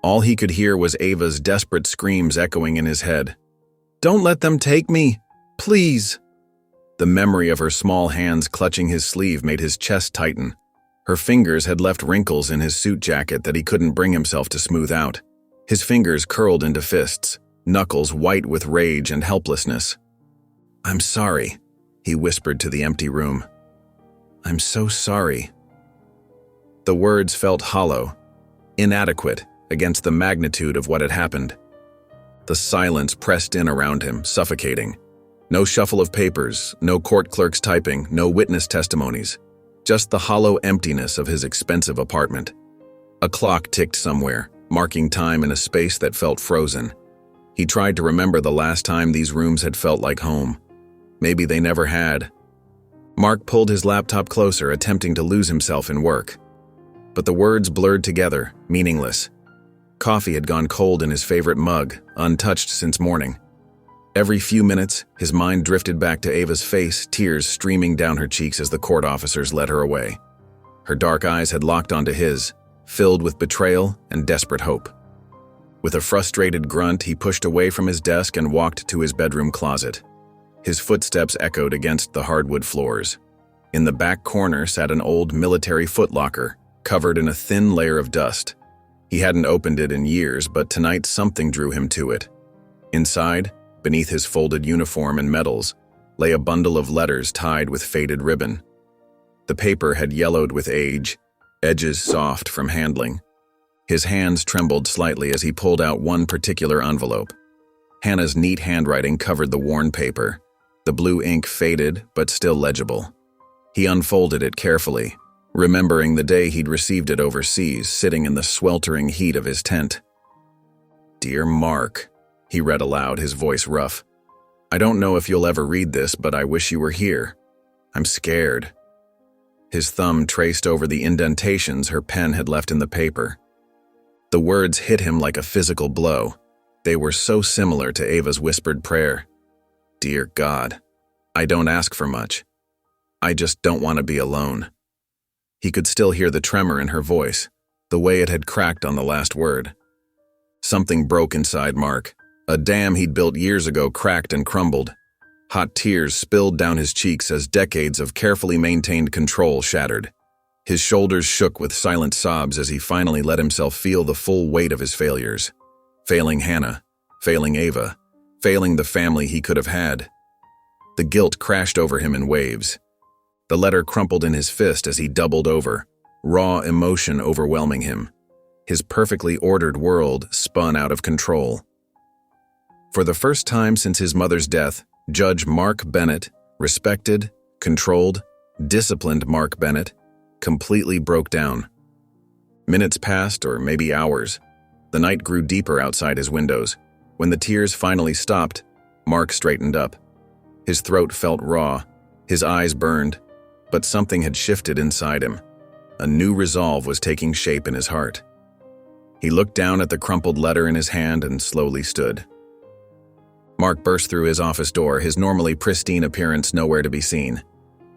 All he could hear was Ava's desperate screams echoing in his head. "Don't let them take me! Please!" The memory of her small hands clutching his sleeve made his chest tighten. Her fingers had left wrinkles in his suit jacket that he couldn't bring himself to smooth out. His fingers curled into fists, knuckles white with rage and helplessness. "I'm sorry," he whispered to the empty room. "I'm so sorry." The words felt hollow, inadequate against the magnitude of what had happened. The silence pressed in around him, suffocating. No shuffle of papers, no court clerks typing, no witness testimonies. Just the hollow emptiness of his expensive apartment. A clock ticked somewhere, marking time in a space that felt frozen. He tried to remember the last time these rooms had felt like home. Maybe they never had. Mark pulled his laptop closer, attempting to lose himself in work. But the words blurred together, meaningless. Coffee had gone cold in his favorite mug, untouched since morning. Every few minutes, his mind drifted back to Ava's face, tears streaming down her cheeks as the court officers led her away. Her dark eyes had locked onto his, filled with betrayal and desperate hope. With a frustrated grunt, he pushed away from his desk and walked to his bedroom closet. His footsteps echoed against the hardwood floors. In the back corner sat an old military footlocker, covered in a thin layer of dust. He hadn't opened it in years, but tonight something drew him to it. Inside, beneath his folded uniform and medals, lay a bundle of letters tied with faded ribbon. The paper had yellowed with age, edges soft from handling. His hands trembled slightly as he pulled out one particular envelope. Hannah's neat handwriting covered the worn paper. The blue ink faded, but still legible. He unfolded it carefully, remembering the day he'd received it overseas, sitting in the sweltering heat of his tent. "Dear Mark," he read aloud, his voice rough. "I don't know if you'll ever read this, but I wish you were here. I'm scared." His thumb traced over the indentations her pen had left in the paper. The words hit him like a physical blow. They were so similar to Ava's whispered prayer. "Dear God, I don't ask for much. I just don't want to be alone." He could still hear the tremor in her voice, the way it had cracked on the last word. Something broke inside Mark. A dam he'd built years ago cracked and crumbled. Hot tears spilled down his cheeks as decades of carefully maintained control shattered. His shoulders shook with silent sobs as he finally let himself feel the full weight of his failures. Failing Hannah, failing Ava, failing the family he could have had. The guilt crashed over him in waves. The letter crumpled in his fist as he doubled over, raw emotion overwhelming him. His perfectly ordered world spun out of control. For the first time since his mother's death, Judge Mark Bennett, respected, controlled, disciplined Mark Bennett, completely broke down. Minutes passed, or maybe hours. The night grew deeper outside his windows. When the tears finally stopped, Mark straightened up. His throat felt raw, his eyes burned, but something had shifted inside him. A new resolve was taking shape in his heart. He looked down at the crumpled letter in his hand and slowly stood. Mark burst through his office door, his normally pristine appearance nowhere to be seen.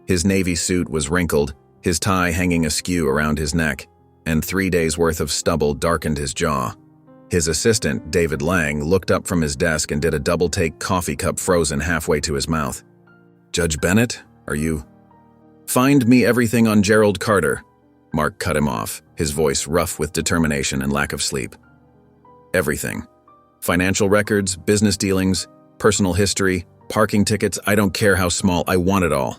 His navy suit was wrinkled, his tie hanging askew around his neck, and 3 days' worth of stubble darkened his jaw. His assistant, David Lang, looked up from his desk and did a double-take coffee cup frozen halfway to his mouth. "Judge Bennett, are you—" "Find me everything on Gerald Carter." Mark cut him off, his voice rough with determination and lack of sleep. "Everything. Financial records, business dealings, personal history, parking tickets, I don't care how small, I want it all."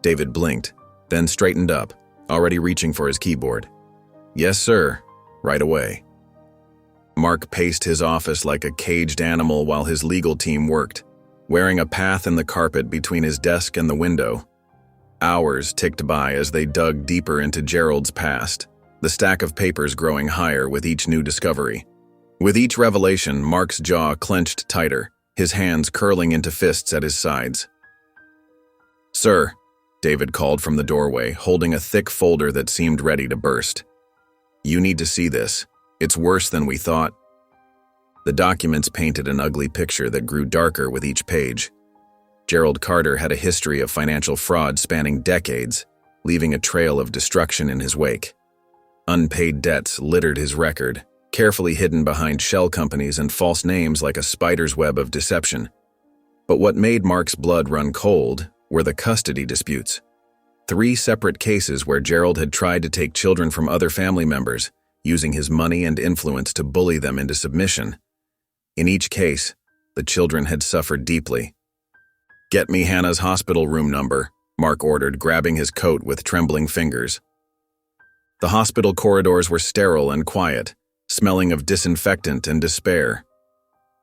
David blinked, then straightened up, already reaching for his keyboard. "Yes, sir. Right away." Mark paced his office like a caged animal while his legal team worked, wearing a path in the carpet between his desk and the window. Hours ticked by as they dug deeper into Gerald's past, the stack of papers growing higher with each new discovery. With each revelation, Mark's jaw clenched tighter, his hands curling into fists at his sides. "Sir," David called from the doorway, holding a thick folder that seemed ready to burst. "You need to see this. It's worse than we thought." The documents painted an ugly picture that grew darker with each page. Gerald Carter had a history of financial fraud spanning decades, leaving a trail of destruction in his wake. Unpaid debts littered his record, carefully hidden behind shell companies and false names like a spider's web of deception. But what made Mark's blood run cold were the custody disputes. 3 separate cases where Gerald had tried to take children from other family members, using his money and influence to bully them into submission. In each case, the children had suffered deeply. "Get me Hannah's hospital room number," Mark ordered, grabbing his coat with trembling fingers. The hospital corridors were sterile and quiet, smelling of disinfectant and despair.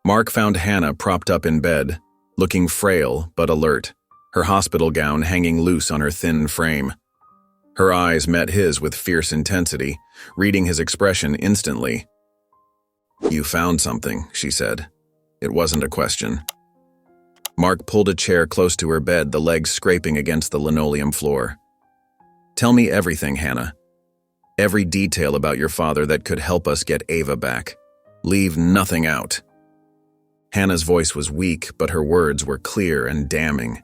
Mark found Hannah propped up in bed, looking frail but alert, her hospital gown hanging loose on her thin frame. Her eyes met his with fierce intensity, reading his expression instantly. "You found something," she said. It wasn't a question. Mark pulled a chair close to her bed, the legs scraping against the linoleum floor. "Tell me everything, Hannah. Every detail about your father that could help us get Ava back. Leave nothing out." Hannah's voice was weak, but her words were clear and damning.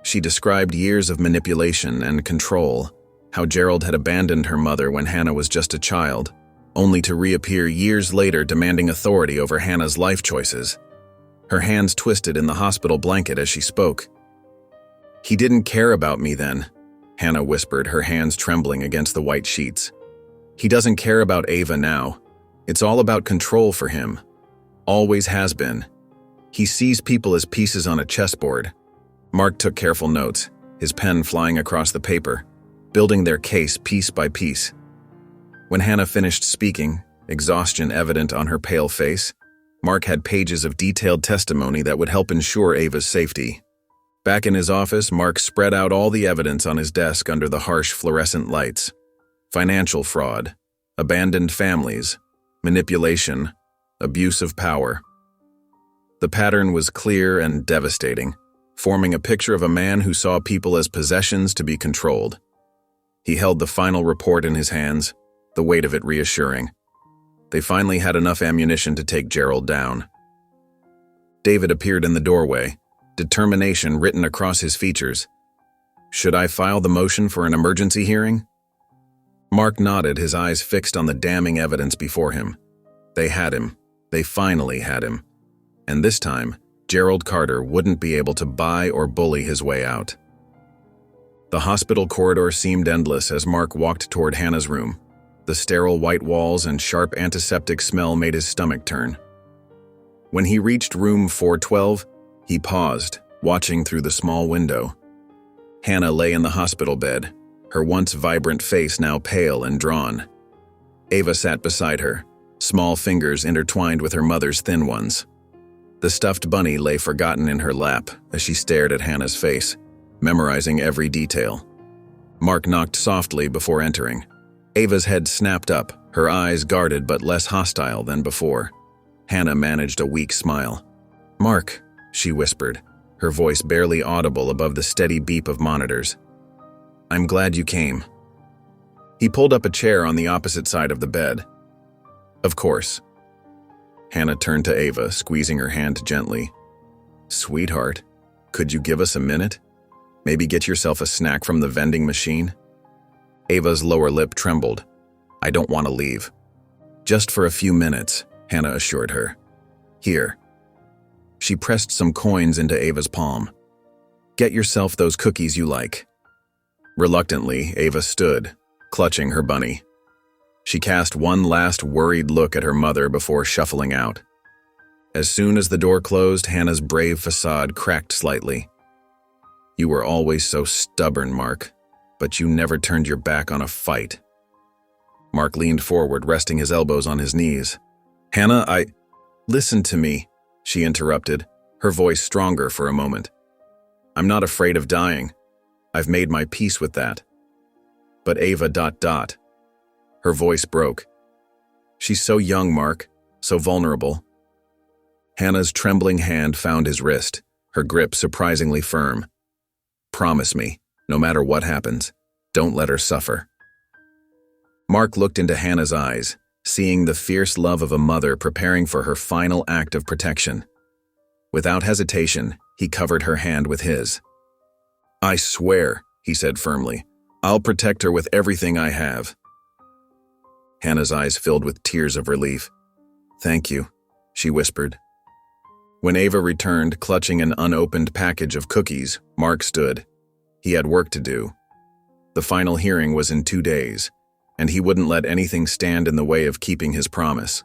She described years of manipulation and control, how Gerald had abandoned her mother when Hannah was just a child, only to reappear years later demanding authority over Hannah's life choices. Her hands twisted in the hospital blanket as she spoke. "He didn't care about me then," Hannah whispered, her hands trembling against the white sheets. "He doesn't care about Ava now. It's all about control for him. Always has been. He sees people as pieces on a chessboard." Mark took careful notes, his pen flying across the paper, building their case piece by piece. When Hannah finished speaking, exhaustion evident on her pale face, Mark had pages of detailed testimony that would help ensure Ava's safety. Back in his office, Mark spread out all the evidence on his desk under the harsh fluorescent lights. Financial fraud, abandoned families, manipulation, abuse of power. The pattern was clear and devastating, forming a picture of a man who saw people as possessions to be controlled. He held the final report in his hands, the weight of it reassuring. They finally had enough ammunition to take Gerald down. David appeared in the doorway, determination written across his features. "Should I file the motion for an emergency hearing?" Mark nodded, his eyes fixed on the damning evidence before him. They had him. They finally had him. And this time, Gerald Carter wouldn't be able to buy or bully his way out. The hospital corridor seemed endless as Mark walked toward Hannah's room. The sterile white walls and sharp antiseptic smell made his stomach turn. When he reached room 412, he paused, watching through the small window. Hannah lay in the hospital bed, her once vibrant face now pale and drawn. Ava sat beside her, small fingers intertwined with her mother's thin ones. The stuffed bunny lay forgotten in her lap as she stared at Hannah's face, memorizing every detail. Mark knocked softly before entering. Ava's head snapped up, her eyes guarded but less hostile than before. Hannah managed a weak smile. "Mark," she whispered, her voice barely audible above the steady beep of monitors. "I'm glad you came." He pulled up a chair on the opposite side of the bed. "Of course." Hannah turned to Ava, squeezing her hand gently. "Sweetheart, could you give us a minute? Maybe get yourself a snack from the vending machine?" Ava's lower lip trembled. "I don't want to leave." "Just for a few minutes," Hannah assured her. "Here." She pressed some coins into Ava's palm. "Get yourself those cookies you like." Reluctantly, Ava stood, clutching her bunny. She cast one last worried look at her mother before shuffling out. As soon as the door closed, Hannah's brave facade cracked slightly. "You were always so stubborn, Mark, but you never turned your back on a fight." Mark leaned forward, resting his elbows on his knees. "Hannah, Listen to me," she interrupted, her voice stronger for a moment. "I'm not afraid of dying. I've made my peace with that." "But Ava ... Her voice broke. "She's so young, Mark, so vulnerable." Hannah's trembling hand found his wrist, her grip surprisingly firm. "Promise me, no matter what happens, don't let her suffer." Mark looked into Hannah's eyes, seeing the fierce love of a mother preparing for her final act of protection. Without hesitation, he covered her hand with his. "I swear," he said firmly, "I'll protect her with everything I have." Hannah's eyes filled with tears of relief. "Thank you," she whispered. When Ava returned, clutching an unopened package of cookies, Mark stood. He had work to do. The final hearing was in 2 days, and he wouldn't let anything stand in the way of keeping his promise.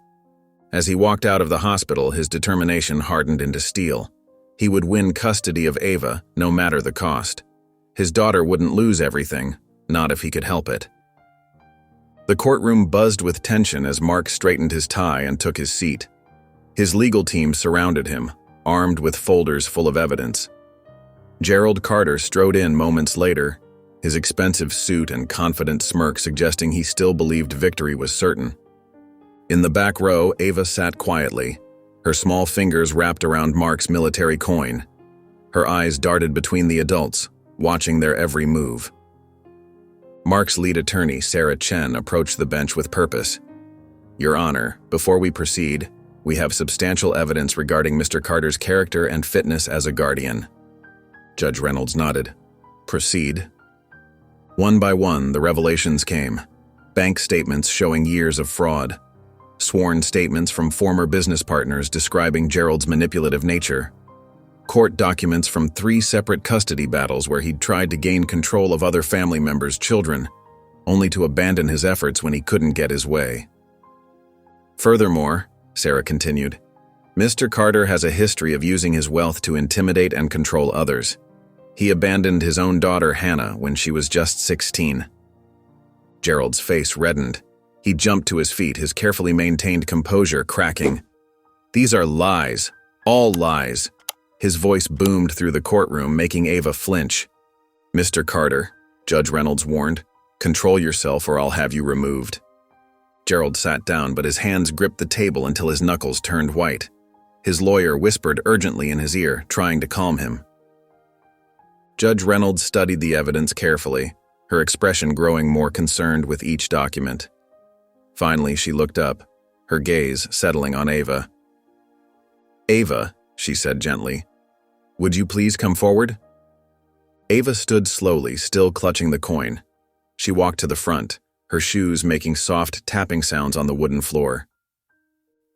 As he walked out of the hospital, his determination hardened into steel. He would win custody of Ava, no matter the cost. His daughter wouldn't lose everything, not if he could help it. The courtroom buzzed with tension as Mark straightened his tie and took his seat. His legal team surrounded him, armed with folders full of evidence. Gerald Carter strode in moments later, his expensive suit and confident smirk suggesting he still believed victory was certain. In the back row, Ava sat quietly, her small fingers wrapped around Mark's military coin. Her eyes darted between the adults, watching their every move. Mark's lead attorney, Sarah Chen, approached the bench with purpose. "Your Honor, before we proceed, we have substantial evidence regarding Mr. Carter's character and fitness as a guardian." Judge Reynolds nodded. "Proceed." One by one, the revelations came. bank statements showing years of fraud, sworn statements from former business partners describing Gerald's manipulative nature, court documents from 3 separate custody battles where he'd tried to gain control of other family members' children, only to abandon his efforts when he couldn't get his way. Furthermore, Sarah continued, Mr. Carter has a history of using his wealth to intimidate and control others. He abandoned his own daughter, Hannah, when she was just 16. Gerald's face reddened. He jumped to his feet, his carefully maintained composure cracking. These are lies, all lies. His voice boomed through the courtroom, making Ava flinch. Mr. Carter, Judge Reynolds warned, control yourself or I'll have you removed. Gerald sat down, but his hands gripped the table until his knuckles turned white. His lawyer whispered urgently in his ear, trying to calm him. Judge Reynolds studied the evidence carefully, her expression growing more concerned with each document. Finally, she looked up, her gaze settling on Ava. Ava, she said gently, would you please come forward? Ava stood slowly, still clutching the coin. She walked to the front, her shoes making soft tapping sounds on the wooden floor.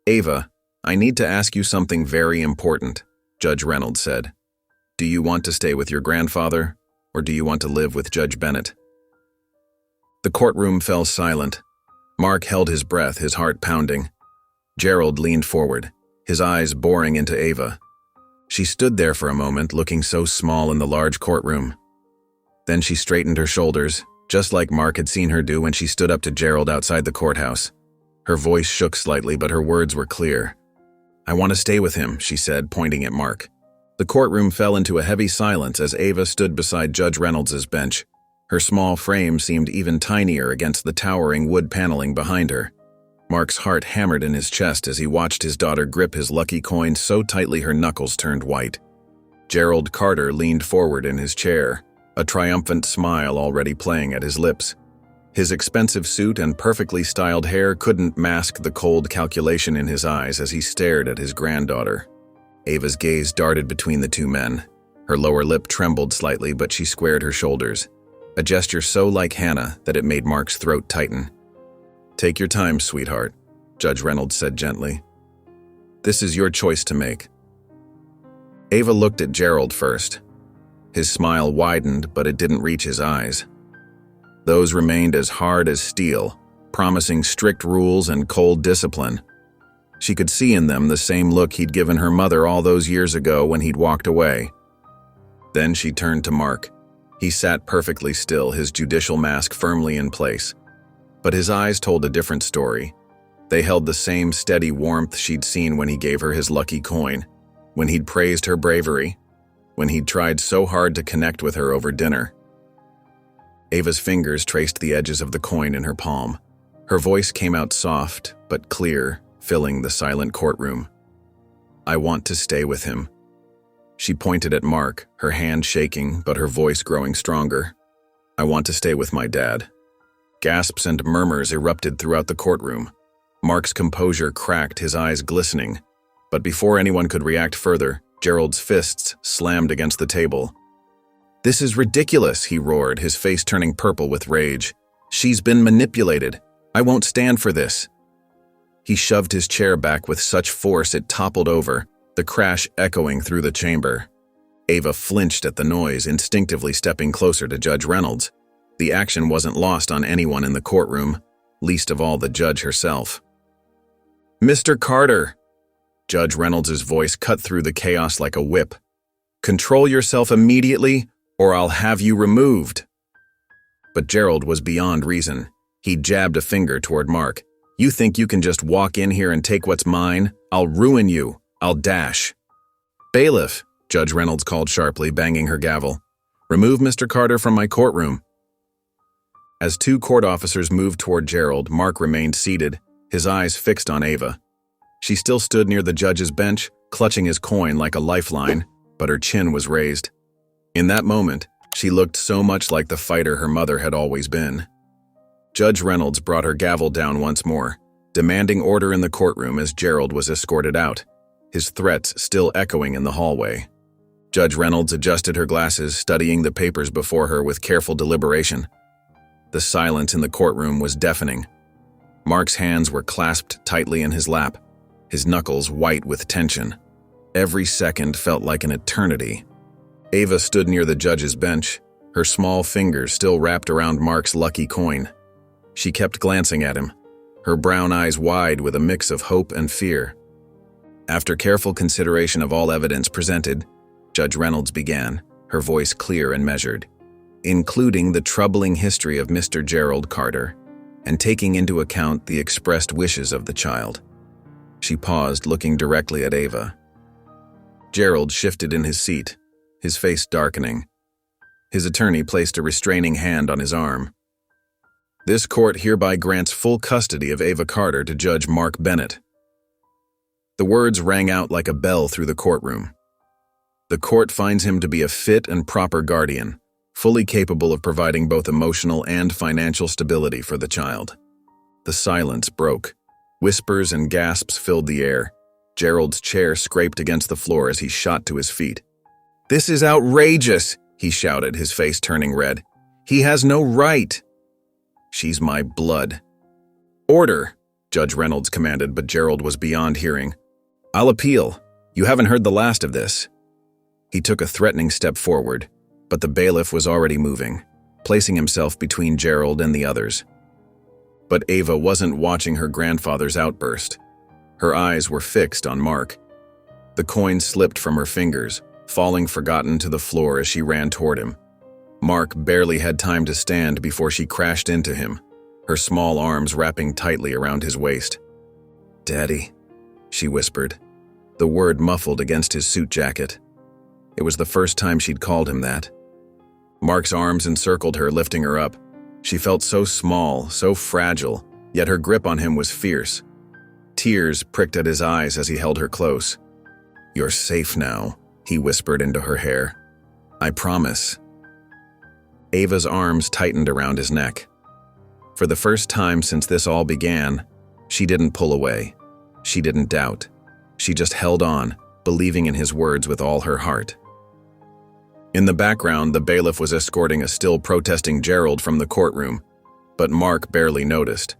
Ava, I need to ask you something very important, Judge Reynolds said. Do you want to stay with your grandfather, or do you want to live with Judge Bennett? The courtroom fell silent. Mark held his breath, his heart pounding. Gerald leaned forward, his eyes boring into Ava. She stood there for a moment, looking so small in the large courtroom. Then she straightened her shoulders, just like Mark had seen her do when she stood up to Gerald outside the courthouse. Her voice shook slightly, but her words were clear. I want to stay with him, she said, pointing at Mark. The courtroom fell into a heavy silence as Ava stood beside Judge Reynolds' bench. Her small frame seemed even tinier against the towering wood paneling behind her. Mark's heart hammered in his chest as he watched his daughter grip his lucky coin so tightly her knuckles turned white. Gerald Carter leaned forward in his chair, a triumphant smile already playing at his lips. His expensive suit and perfectly styled hair couldn't mask the cold calculation in his eyes as he stared at his granddaughter. Ava's gaze darted between the two men. Her lower lip trembled slightly, but she squared her shoulders, a gesture so like Hannah that it made Mark's throat tighten. Take your time, sweetheart, Judge Reynolds said gently. This is your choice to make. Ava looked at Gerald first. His smile widened, but it didn't reach his eyes. Those remained as hard as steel, promising strict rules and cold discipline. She could see in them the same look he'd given her mother all those years ago when he'd walked away. Then she turned to Mark. He sat perfectly still, his judicial mask firmly in place. But his eyes told a different story. They held the same steady warmth she'd seen when he gave her his lucky coin, when he'd praised her bravery, when he'd tried so hard to connect with her over dinner. Ava's fingers traced the edges of the coin in her palm. Her voice came out soft but clear, filling the silent courtroom. I want to stay with him. She pointed at Mark, her hand shaking but her voice growing stronger. I want to stay with my dad. Gasps and murmurs erupted throughout the courtroom. Mark's composure cracked, his eyes glistening. But before anyone could react further, Gerald's fists slammed against the table. This is ridiculous, he roared, his face turning purple with rage. She's been manipulated. I won't stand for this. He shoved his chair back with such force it toppled over, the crash echoing through the chamber. Ava flinched at the noise, instinctively stepping closer to Judge Reynolds. The action wasn't lost on anyone in the courtroom, least of all the judge herself. Mr. Carter! Judge Reynolds' voice cut through the chaos like a whip. Control yourself immediately, or I'll have you removed. But Gerald was beyond reason. He jabbed a finger toward Mark. You think you can just walk in here and take what's mine? I'll ruin you. I'll dash. Bailiff, Judge Reynolds called sharply, banging her gavel. Remove Mr. Carter from my courtroom. As two court officers moved toward Gerald, Mark remained seated, his eyes fixed on Ava. She still stood near the judge's bench, clutching his coin like a lifeline, but her chin was raised. In that moment, she looked so much like the fighter her mother had always been. Judge Reynolds brought her gavel down once more, demanding order in the courtroom as Gerald was escorted out, his threats still echoing in the hallway. Judge Reynolds adjusted her glasses, studying the papers before her with careful deliberation. The silence in the courtroom was deafening. Mark's hands were clasped tightly in his lap, his knuckles white with tension. Every second felt like an eternity. Ava stood near the judge's bench, her small fingers still wrapped around Mark's lucky coin. She kept glancing at him, her brown eyes wide with a mix of hope and fear. After careful consideration of all evidence presented, Judge Reynolds began, her voice clear and measured, including the troubling history of Mr. Gerald Carter, and taking into account the expressed wishes of the child. She paused, looking directly at Ava. Gerald shifted in his seat, his face darkening. His attorney placed a restraining hand on his arm. This court hereby grants full custody of Ava Carter to Judge Mark Bennett. The words rang out like a bell through the courtroom. The court finds him to be a fit and proper guardian, fully capable of providing both emotional and financial stability for the child. The silence broke. Whispers and gasps filled the air. Gerald's chair scraped against the floor as he shot to his feet. "This is outrageous!" he shouted, his face turning red. "He has no right!" "She's my blood." "Order!" Judge Reynolds commanded, but Gerald was beyond hearing. "I'll appeal. You haven't heard the last of this." He took a threatening step forward, but the bailiff was already moving, placing himself between Gerald and the others. But Ava wasn't watching her grandfather's outburst. Her eyes were fixed on Mark. The coin slipped from her fingers, falling forgotten to the floor as she ran toward him. Mark barely had time to stand before she crashed into him, her small arms wrapping tightly around his waist. "Daddy," she whispered, the word muffled against his suit jacket. It was the first time she'd called him that. Mark's arms encircled her, lifting her up. She felt so small, so fragile, yet her grip on him was fierce. Tears pricked at his eyes as he held her close. "You're safe now," he whispered into her hair. "I promise." Ava's arms tightened around his neck. For the first time since this all began, she didn't pull away. She didn't doubt. She just held on, believing in his words with all her heart. In the background, the bailiff was escorting a still protesting Gerald from the courtroom, but Mark barely noticed.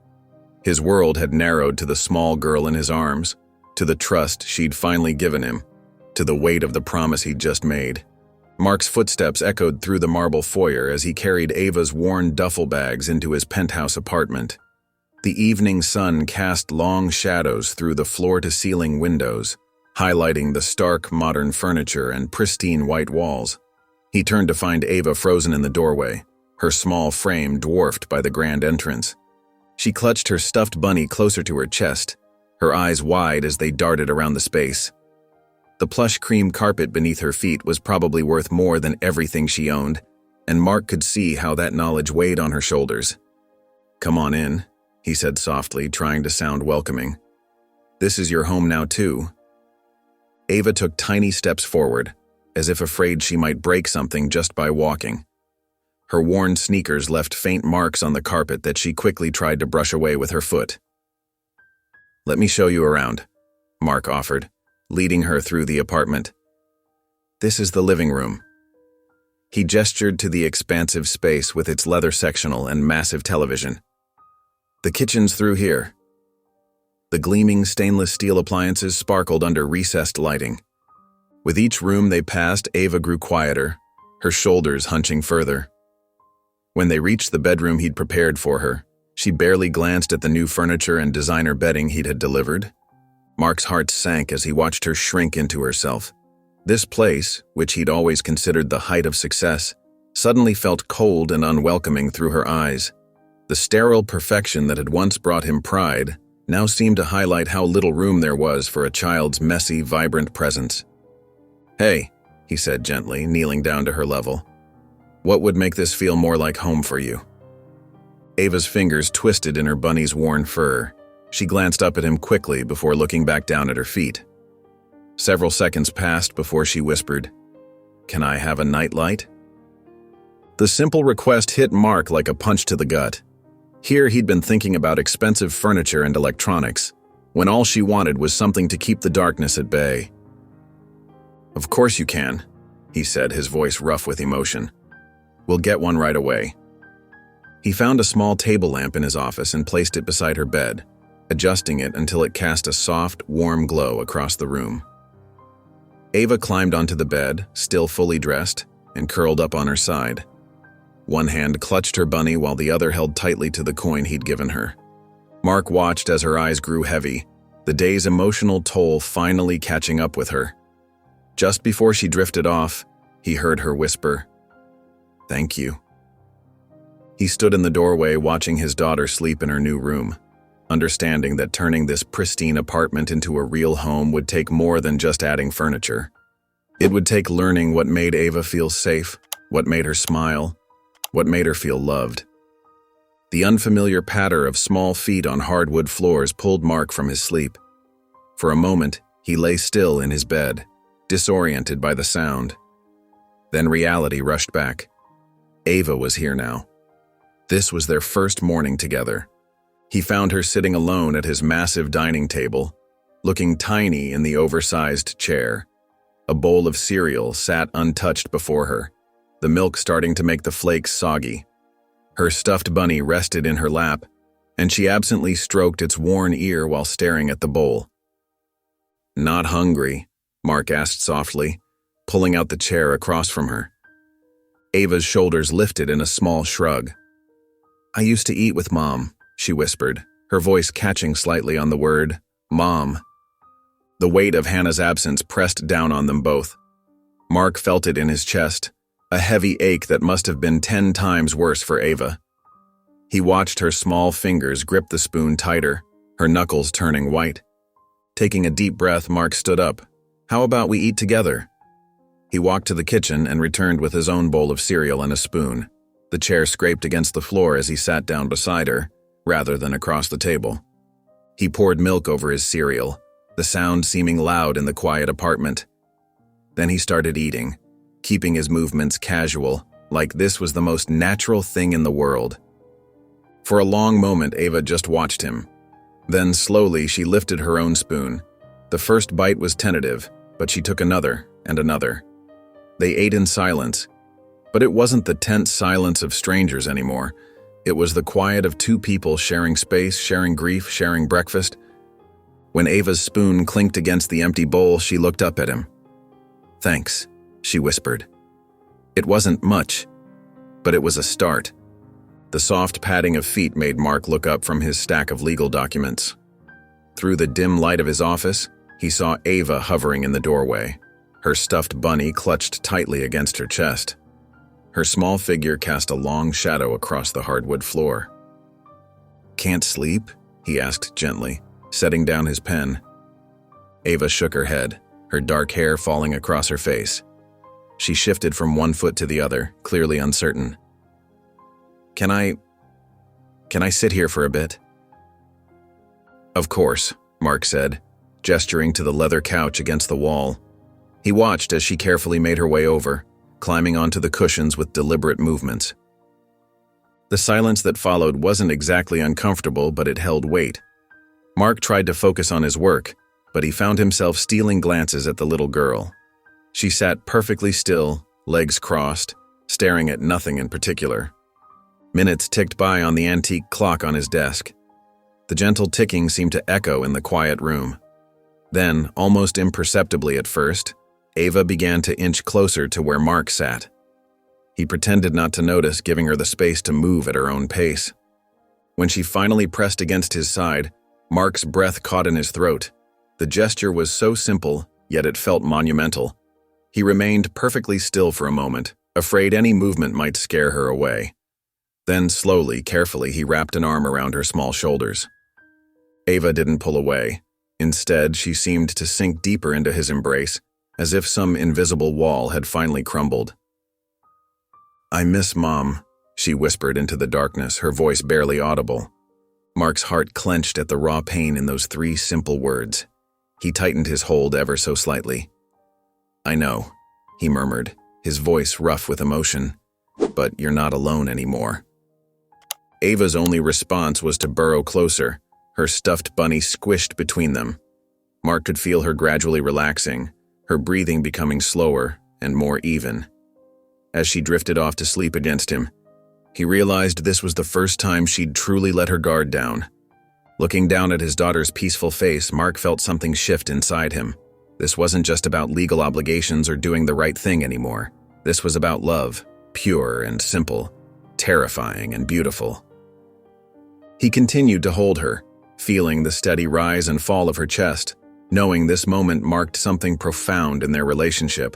His world had narrowed to the small girl in his arms, to the trust she'd finally given him, to the weight of the promise he'd just made. Mark's footsteps echoed through the marble foyer as he carried Ava's worn duffel bags into his penthouse apartment. The evening sun cast long shadows through the floor-to-ceiling windows, highlighting the stark modern furniture and pristine white walls. He turned to find Ava frozen in the doorway, her small frame dwarfed by the grand entrance. She clutched her stuffed bunny closer to her chest, her eyes wide as they darted around the space. The plush cream carpet beneath her feet was probably worth more than everything she owned, and Mark could see how that knowledge weighed on her shoulders. "Come on in," he said softly, trying to sound welcoming. "This is your home now, too." Ava took tiny steps forward, as if afraid she might break something just by walking. Her worn sneakers left faint marks on the carpet that she quickly tried to brush away with her foot. "Let me show you around," Mark offered, leading her through the apartment. "This is the living room." He gestured to the expansive space with its leather sectional and massive television. "The kitchen's through here." The gleaming stainless steel appliances sparkled under recessed lighting. With each room they passed, Ava grew quieter, her shoulders hunching further. When they reached the bedroom he'd prepared for her, she barely glanced at the new furniture and designer bedding he'd had delivered. Mark's heart sank as he watched her shrink into herself. This place, which he'd always considered the height of success, suddenly felt cold and unwelcoming through her eyes. The sterile perfection that had once brought him pride now seemed to highlight how little room there was for a child's messy, vibrant presence. "Hey," he said gently, kneeling down to her level. "What would make this feel more like home for you?" Ava's fingers twisted in her bunny's worn fur. She glanced up at him quickly before looking back down at her feet. Several seconds passed before she whispered, "Can I have a nightlight?" The simple request hit Mark like a punch to the gut. Here he'd been thinking about expensive furniture and electronics, when all she wanted was something to keep the darkness at bay. "Of course you can," he said, his voice rough with emotion. "We'll get one right away." He found a small table lamp in his office and placed it beside her bed, adjusting it until it cast a soft, warm glow across the room. Ava climbed onto the bed, still fully dressed, and curled up on her side. One hand clutched her bunny while the other held tightly to the coin he'd given her. Mark watched as her eyes grew heavy, the day's emotional toll finally catching up with her. Just before she drifted off, he heard her whisper, "Thank you." He stood in the doorway watching his daughter sleep in her new room, understanding that turning this pristine apartment into a real home would take more than just adding furniture. It would take learning what made Ava feel safe, what made her smile, what made her feel loved. The unfamiliar patter of small feet on hardwood floors pulled Mark from his sleep. For a moment, he lay still in his bed, disoriented by the sound. Then reality rushed back. Ava was here now. This was their first morning together. He found her sitting alone at his massive dining table, looking tiny in the oversized chair. A bowl of cereal sat untouched before her, the milk starting to make the flakes soggy. Her stuffed bunny rested in her lap, and she absently stroked its worn ear while staring at the bowl. "Not hungry?" Mark asked softly, pulling out the chair across from her. Ava's shoulders lifted in a small shrug. "I used to eat with Mom," she whispered, her voice catching slightly on the word, Mom. The weight of Hannah's absence pressed down on them both. Mark felt it in his chest, a heavy ache that must have been 10 times worse for Ava. He watched her small fingers grip the spoon tighter, her knuckles turning white. Taking a deep breath, Mark stood up. "How about we eat together?" He walked to the kitchen and returned with his own bowl of cereal and a spoon. The chair scraped against the floor as he sat down beside her, rather than across the table. He poured milk over his cereal, the sound seeming loud in the quiet apartment. Then he started eating, keeping his movements casual, like this was the most natural thing in the world. For a long moment, Ava just watched him. Then slowly she lifted her own spoon. The first bite was tentative, but she took another and another. They ate in silence, but it wasn't the tense silence of strangers anymore. It was the quiet of two people sharing space, sharing grief, sharing breakfast. When Ava's spoon clinked against the empty bowl, she looked up at him. "Thanks," she whispered. It wasn't much, but it was a start. The soft padding of feet made Mark look up from his stack of legal documents. Through the dim light of his office, he saw Ava hovering in the doorway, her stuffed bunny clutched tightly against her chest. Her small figure cast a long shadow across the hardwood floor. "Can't sleep?" he asked gently, setting down his pen. Ava shook her head, her dark hair falling across her face. She shifted from one foot to the other, clearly uncertain. Can I sit here for a bit?" "Of course," Mark said, gesturing to the leather couch against the wall. He watched as she carefully made her way over, climbing onto the cushions with deliberate movements. The silence that followed wasn't exactly uncomfortable, but it held weight. Mark tried to focus on his work, but he found himself stealing glances at the little girl. She sat perfectly still, legs crossed, staring at nothing in particular. Minutes ticked by on the antique clock on his desk. The gentle ticking seemed to echo in the quiet room. Then, almost imperceptibly at first, Ava began to inch closer to where Mark sat. He pretended not to notice, giving her the space to move at her own pace. When she finally pressed against his side, Mark's breath caught in his throat. The gesture was so simple, yet it felt monumental. He remained perfectly still for a moment, afraid any movement might scare her away. Then slowly, carefully, he wrapped an arm around her small shoulders. Ava didn't pull away. Instead, she seemed to sink deeper into his embrace, as if some invisible wall had finally crumbled. "I miss Mom," she whispered into the darkness, her voice barely audible. Mark's heart clenched at the raw pain in those 3 simple words. He tightened his hold ever so slightly. "I know," he murmured, his voice rough with emotion, "but you're not alone anymore." Ava's only response was to burrow closer, her stuffed bunny squished between them. Mark could feel her gradually relaxing, her breathing becoming slower and more even. As she drifted off to sleep against him, He realized this was the first time she'd truly let her guard down. Looking down at his daughter's peaceful face, Mark felt something shift inside him. This wasn't just about legal obligations or doing the right thing anymore. This was about love, pure and simple, terrifying and beautiful. He continued to hold her, feeling the steady rise and fall of her chest, knowing this moment marked something profound in their relationship.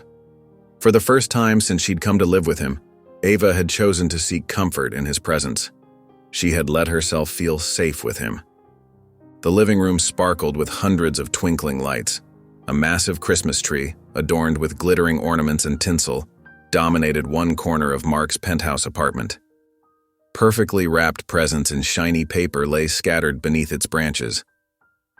For the first time since she'd come to live with him, Ava had chosen to seek comfort in his presence. She had let herself feel safe with him. The living room sparkled with hundreds of twinkling lights. A massive Christmas tree, adorned with glittering ornaments and tinsel, dominated one corner of Mark's penthouse apartment. Perfectly wrapped presents in shiny paper lay scattered beneath its branches.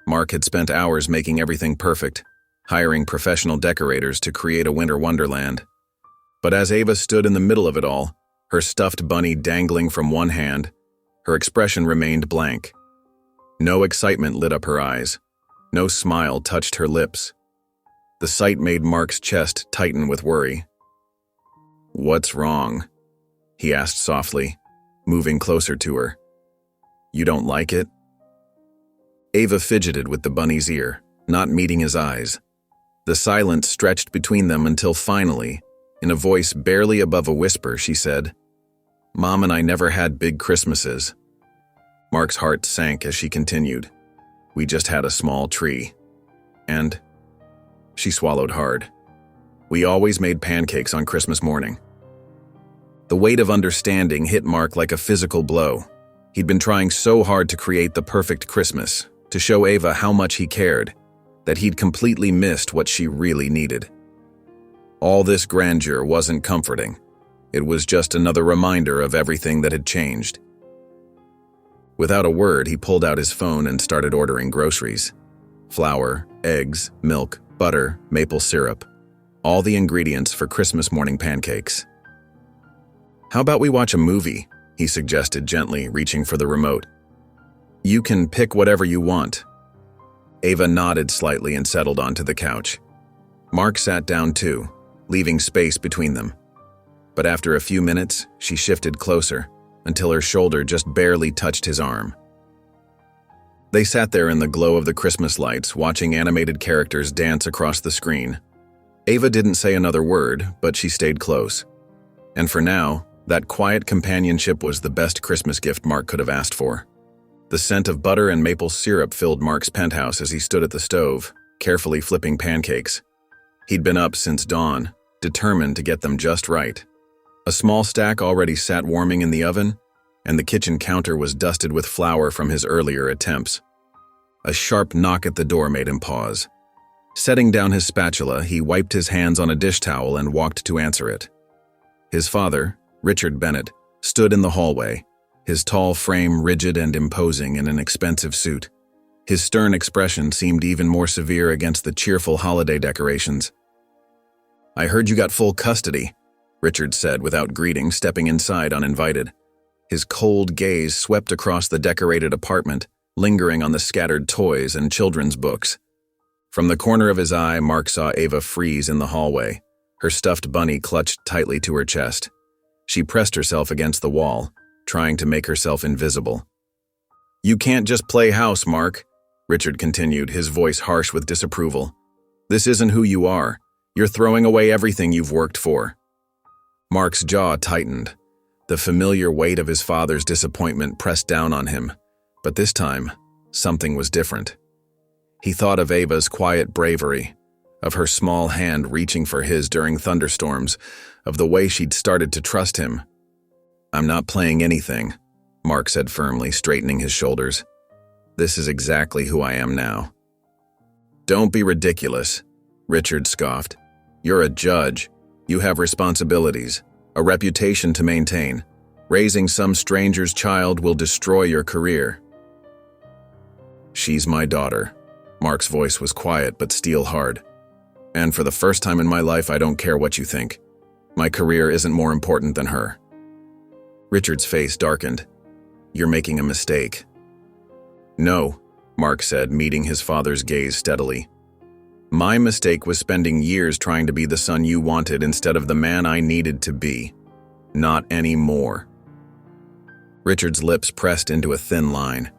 Mark had spent hours making everything perfect, hiring professional decorators to create a winter wonderland. But as Ava stood in the middle of it all, her stuffed bunny dangling from one hand, her expression remained blank. No excitement lit up her eyes. No smile touched her lips. The sight made Mark's chest tighten with worry. "What's wrong?" he asked softly, moving closer to her. "You don't like it?" Ava fidgeted with the bunny's ear, not meeting his eyes. The silence stretched between them until finally, in a voice barely above a whisper, she said, "Mom and I never had big Christmases." Mark's heart sank as she continued, "We just had a small tree. And," she swallowed hard, "we always made pancakes on Christmas morning." The weight of understanding hit Mark like a physical blow. He'd been trying so hard to create the perfect Christmas, to show Ava how much he cared, that he'd completely missed what she really needed. All this grandeur wasn't comforting. It was just another reminder of everything that had changed. Without a word, he pulled out his phone and started ordering groceries. Flour, eggs, milk, butter, maple syrup. All the ingredients for Christmas morning pancakes. "How about we watch a movie?" he suggested gently, reaching for the remote. "You can pick whatever you want." Ava nodded slightly and settled onto the couch. Mark sat down too, leaving space between them. But after a few minutes, she shifted closer, until her shoulder just barely touched his arm. They sat there in the glow of the Christmas lights, watching animated characters dance across the screen. Ava didn't say another word, but she stayed close. And for now, that quiet companionship was the best Christmas gift Mark could have asked for. The scent of butter and maple syrup filled Mark's penthouse as he stood at the stove, carefully flipping pancakes. He'd been up since dawn, determined to get them just right. A small stack already sat warming in the oven, and the kitchen counter was dusted with flour from his earlier attempts. A sharp knock at the door made him pause. Setting down his spatula, he wiped his hands on a dish towel and walked to answer it. His father, Richard Bennett, stood in the hallway, his tall frame rigid and imposing in an expensive suit. His stern expression seemed even more severe against the cheerful holiday decorations. "I heard you got full custody," Richard said without greeting, stepping inside uninvited. His cold gaze swept across the decorated apartment, lingering on the scattered toys and children's books. From the corner of his eye, Mark saw Ava freeze in the hallway, her stuffed bunny clutched tightly to her chest. She pressed herself against the wall, trying to make herself invisible. "You can't just play house, Mark," Richard continued, his voice harsh with disapproval. "This isn't who you are. You're throwing away everything you've worked for." Mark's jaw tightened. The familiar weight of his father's disappointment pressed down on him, but this time, something was different. He thought of Ava's quiet bravery, of her small hand reaching for his during thunderstorms, of the way she'd started to trust him. "I'm not playing anything," Mark said firmly, straightening his shoulders. "This is exactly who I am now." "Don't be ridiculous," Richard scoffed. "You're a judge. You have responsibilities, a reputation to maintain. Raising some stranger's child will destroy your career." "She's my daughter." Mark's voice was quiet but steel hard. "And for the first time in my life, I don't care what you think. My career isn't more important than her." Richard's face darkened. "You're making a mistake." "No," Mark said, meeting his father's gaze steadily. "My mistake was spending years trying to be the son you wanted instead of the man I needed to be. Not anymore." Richard's lips pressed into a thin line.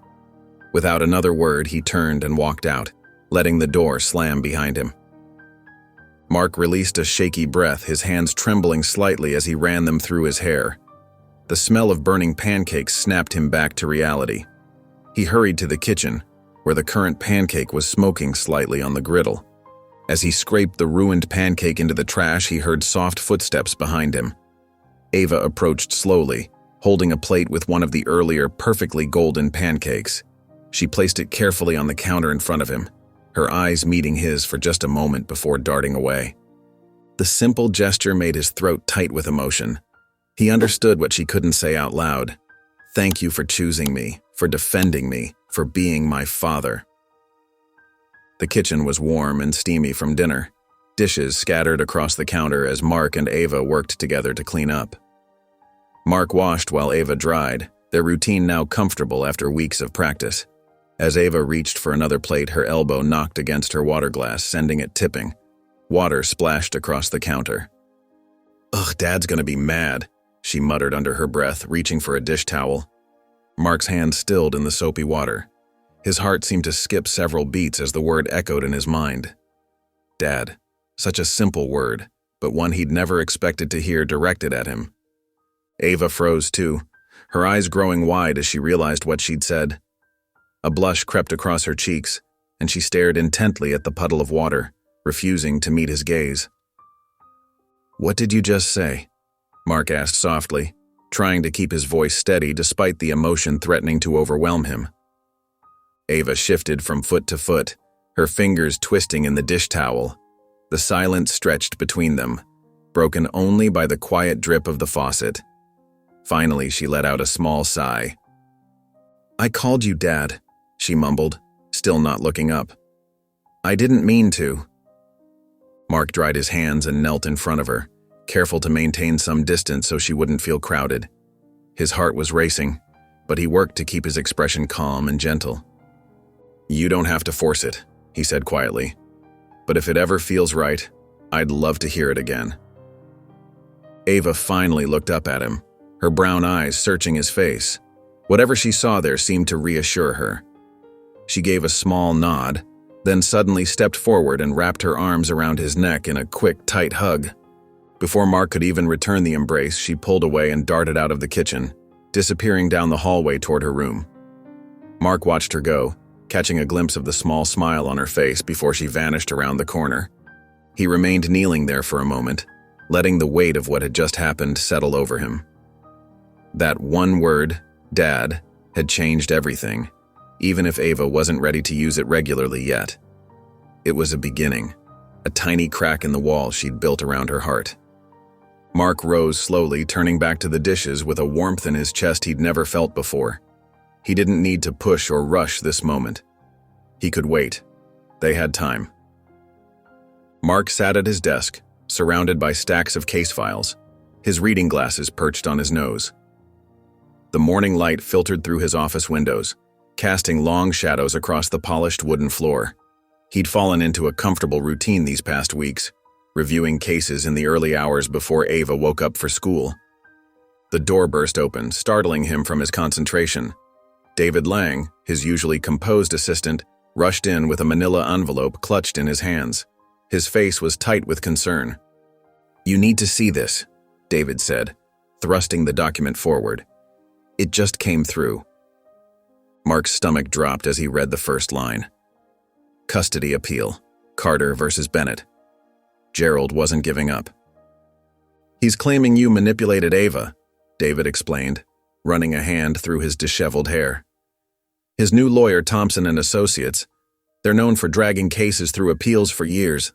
Without another word, he turned and walked out, letting the door slam behind him. Mark released a shaky breath, his hands trembling slightly as he ran them through his hair. The smell of burning pancakes snapped him back to reality. He hurried to the kitchen, where the current pancake was smoking slightly on the griddle. As he scraped the ruined pancake into the trash, he heard soft footsteps behind him. Ava approached slowly, holding a plate with one of the earlier perfectly golden pancakes. She placed it carefully on the counter in front of him, her eyes meeting his for just a moment before darting away. The simple gesture made his throat tight with emotion. He understood what she couldn't say out loud. Thank you for choosing me, for defending me, for being my father. The kitchen was warm and steamy from dinner. Dishes scattered across the counter as Mark and Ava worked together to clean up. Mark washed while Ava dried, their routine now comfortable after weeks of practice. As Ava reached for another plate, her elbow knocked against her water glass, sending it tipping. Water splashed across the counter. Ugh, Dad's gonna be mad, she muttered under her breath, reaching for a dish towel. Mark's hand stilled in the soapy water. His heart seemed to skip several beats as the word echoed in his mind. Dad. Such a simple word, but one he'd never expected to hear directed at him. Ava froze too, her eyes growing wide as she realized what she'd said. A blush crept across her cheeks, and she stared intently at the puddle of water, refusing to meet his gaze. What did you just say? Mark asked softly, trying to keep his voice steady despite the emotion threatening to overwhelm him. Ava shifted from foot to foot, her fingers twisting in the dish towel. The silence stretched between them, broken only by the quiet drip of the faucet. Finally, she let out a small sigh. I called you Dad, she mumbled, still not looking up. I didn't mean to. Mark dried his hands and knelt in front of her, careful to maintain some distance so she wouldn't feel crowded. His heart was racing, but he worked to keep his expression calm and gentle. You don't have to force it, he said quietly. But if it ever feels right, I'd love to hear it again. Ava finally looked up at him, her brown eyes searching his face. Whatever she saw there seemed to reassure her. She gave a small nod, then suddenly stepped forward and wrapped her arms around his neck in a quick, tight hug. Before Mark could even return the embrace, she pulled away and darted out of the kitchen, disappearing down the hallway toward her room. Mark watched her go, catching a glimpse of the small smile on her face before she vanished around the corner. He remained kneeling there for a moment, letting the weight of what had just happened settle over him. That one word, Dad, had changed everything, even if Ava wasn't ready to use it regularly yet. It was a beginning, a tiny crack in the wall she'd built around her heart. Mark rose slowly, turning back to the dishes with a warmth in his chest he'd never felt before. He didn't need to push or rush this moment. He could wait. They had time. Mark sat at his desk, surrounded by stacks of case files, his reading glasses perched on his nose. The morning light filtered through his office windows, casting long shadows across the polished wooden floor. He'd fallen into a comfortable routine these past weeks, reviewing cases in the early hours before Ava woke up for school. The door burst open, startling him from his concentration. David Lang, his usually composed assistant, rushed in with a manila envelope clutched in his hands. His face was tight with concern. You need to see this, David said, thrusting the document forward. It just came through. Mark's stomach dropped as he read the first line. Custody appeal, Carter versus Bennett. Gerald wasn't giving up. He's claiming you manipulated Ava, David explained, running a hand through his disheveled hair. His new lawyer, Thompson and Associates, they're known for dragging cases through appeals for years.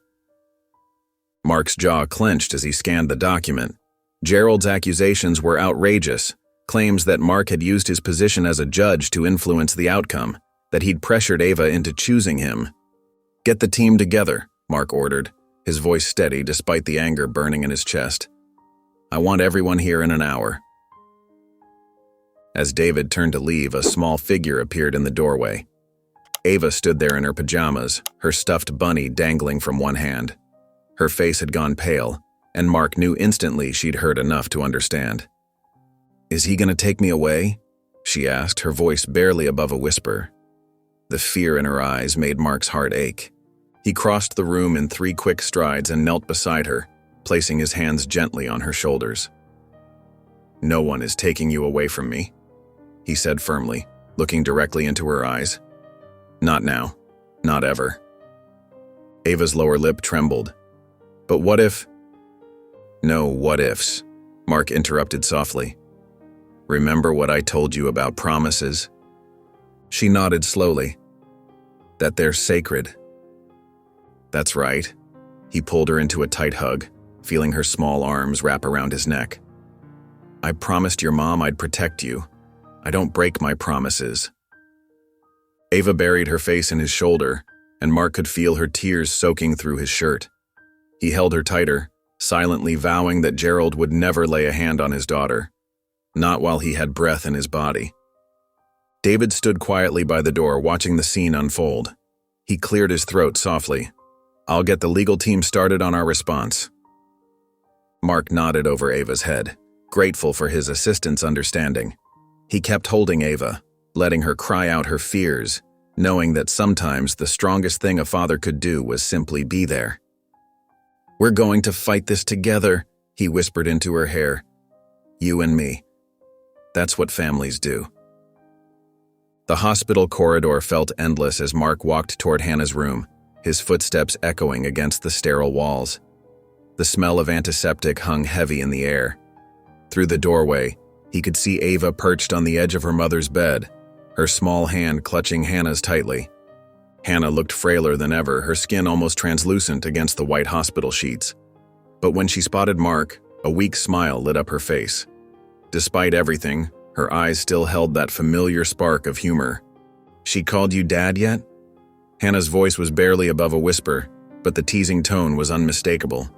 Mark's jaw clenched as he scanned the document. Gerald's accusations were outrageous, claims that Mark had used his position as a judge to influence the outcome, that he'd pressured Ava into choosing him. Get the team together, Mark ordered, his voice steady despite the anger burning in his chest. I want everyone here in an hour. As David turned to leave, a small figure appeared in the doorway. Ava stood there in her pajamas, her stuffed bunny dangling from one hand. Her face had gone pale, and Mark knew instantly she'd heard enough to understand. Is he going to take me away? she asked, her voice barely above a whisper. The fear in her eyes made Mark's heart ache. He crossed the room in 3 quick strides and knelt beside her, placing his hands gently on her shoulders. "No one is taking you away from me," he said firmly, looking directly into her eyes. "Not now. Not ever." Ava's lower lip trembled. "But what if—" "No what ifs," Mark interrupted softly. "Remember what I told you about promises?" She nodded slowly. "That they're sacred." "That's right." He pulled her into a tight hug, feeling her small arms wrap around his neck. "I promised your mom I'd protect you. I don't break my promises." Ava buried her face in his shoulder, and Mark could feel her tears soaking through his shirt. He held her tighter, silently vowing that Gerald would never lay a hand on his daughter, not while he had breath in his body. David stood quietly by the door, watching the scene unfold. He cleared his throat softly. "I'll get the legal team started on our response." Mark nodded over Ava's head, grateful for his assistant's understanding. He kept holding Ava, letting her cry out her fears, knowing that sometimes the strongest thing a father could do was simply be there. "We're going to fight this together," he whispered into her hair. "You and me. That's what families do." The hospital corridor felt endless as Mark walked toward Hannah's room, his footsteps echoing against the sterile walls. The smell of antiseptic hung heavy in the air. Through the doorway, he could see Ava perched on the edge of her mother's bed, her small hand clutching Hannah's tightly. Hannah looked frailer than ever, her skin almost translucent against the white hospital sheets. But when she spotted Mark, a weak smile lit up her face. Despite everything, her eyes still held that familiar spark of humor. "She called you Dad yet?" Hannah's voice was barely above a whisper, but the teasing tone was unmistakable.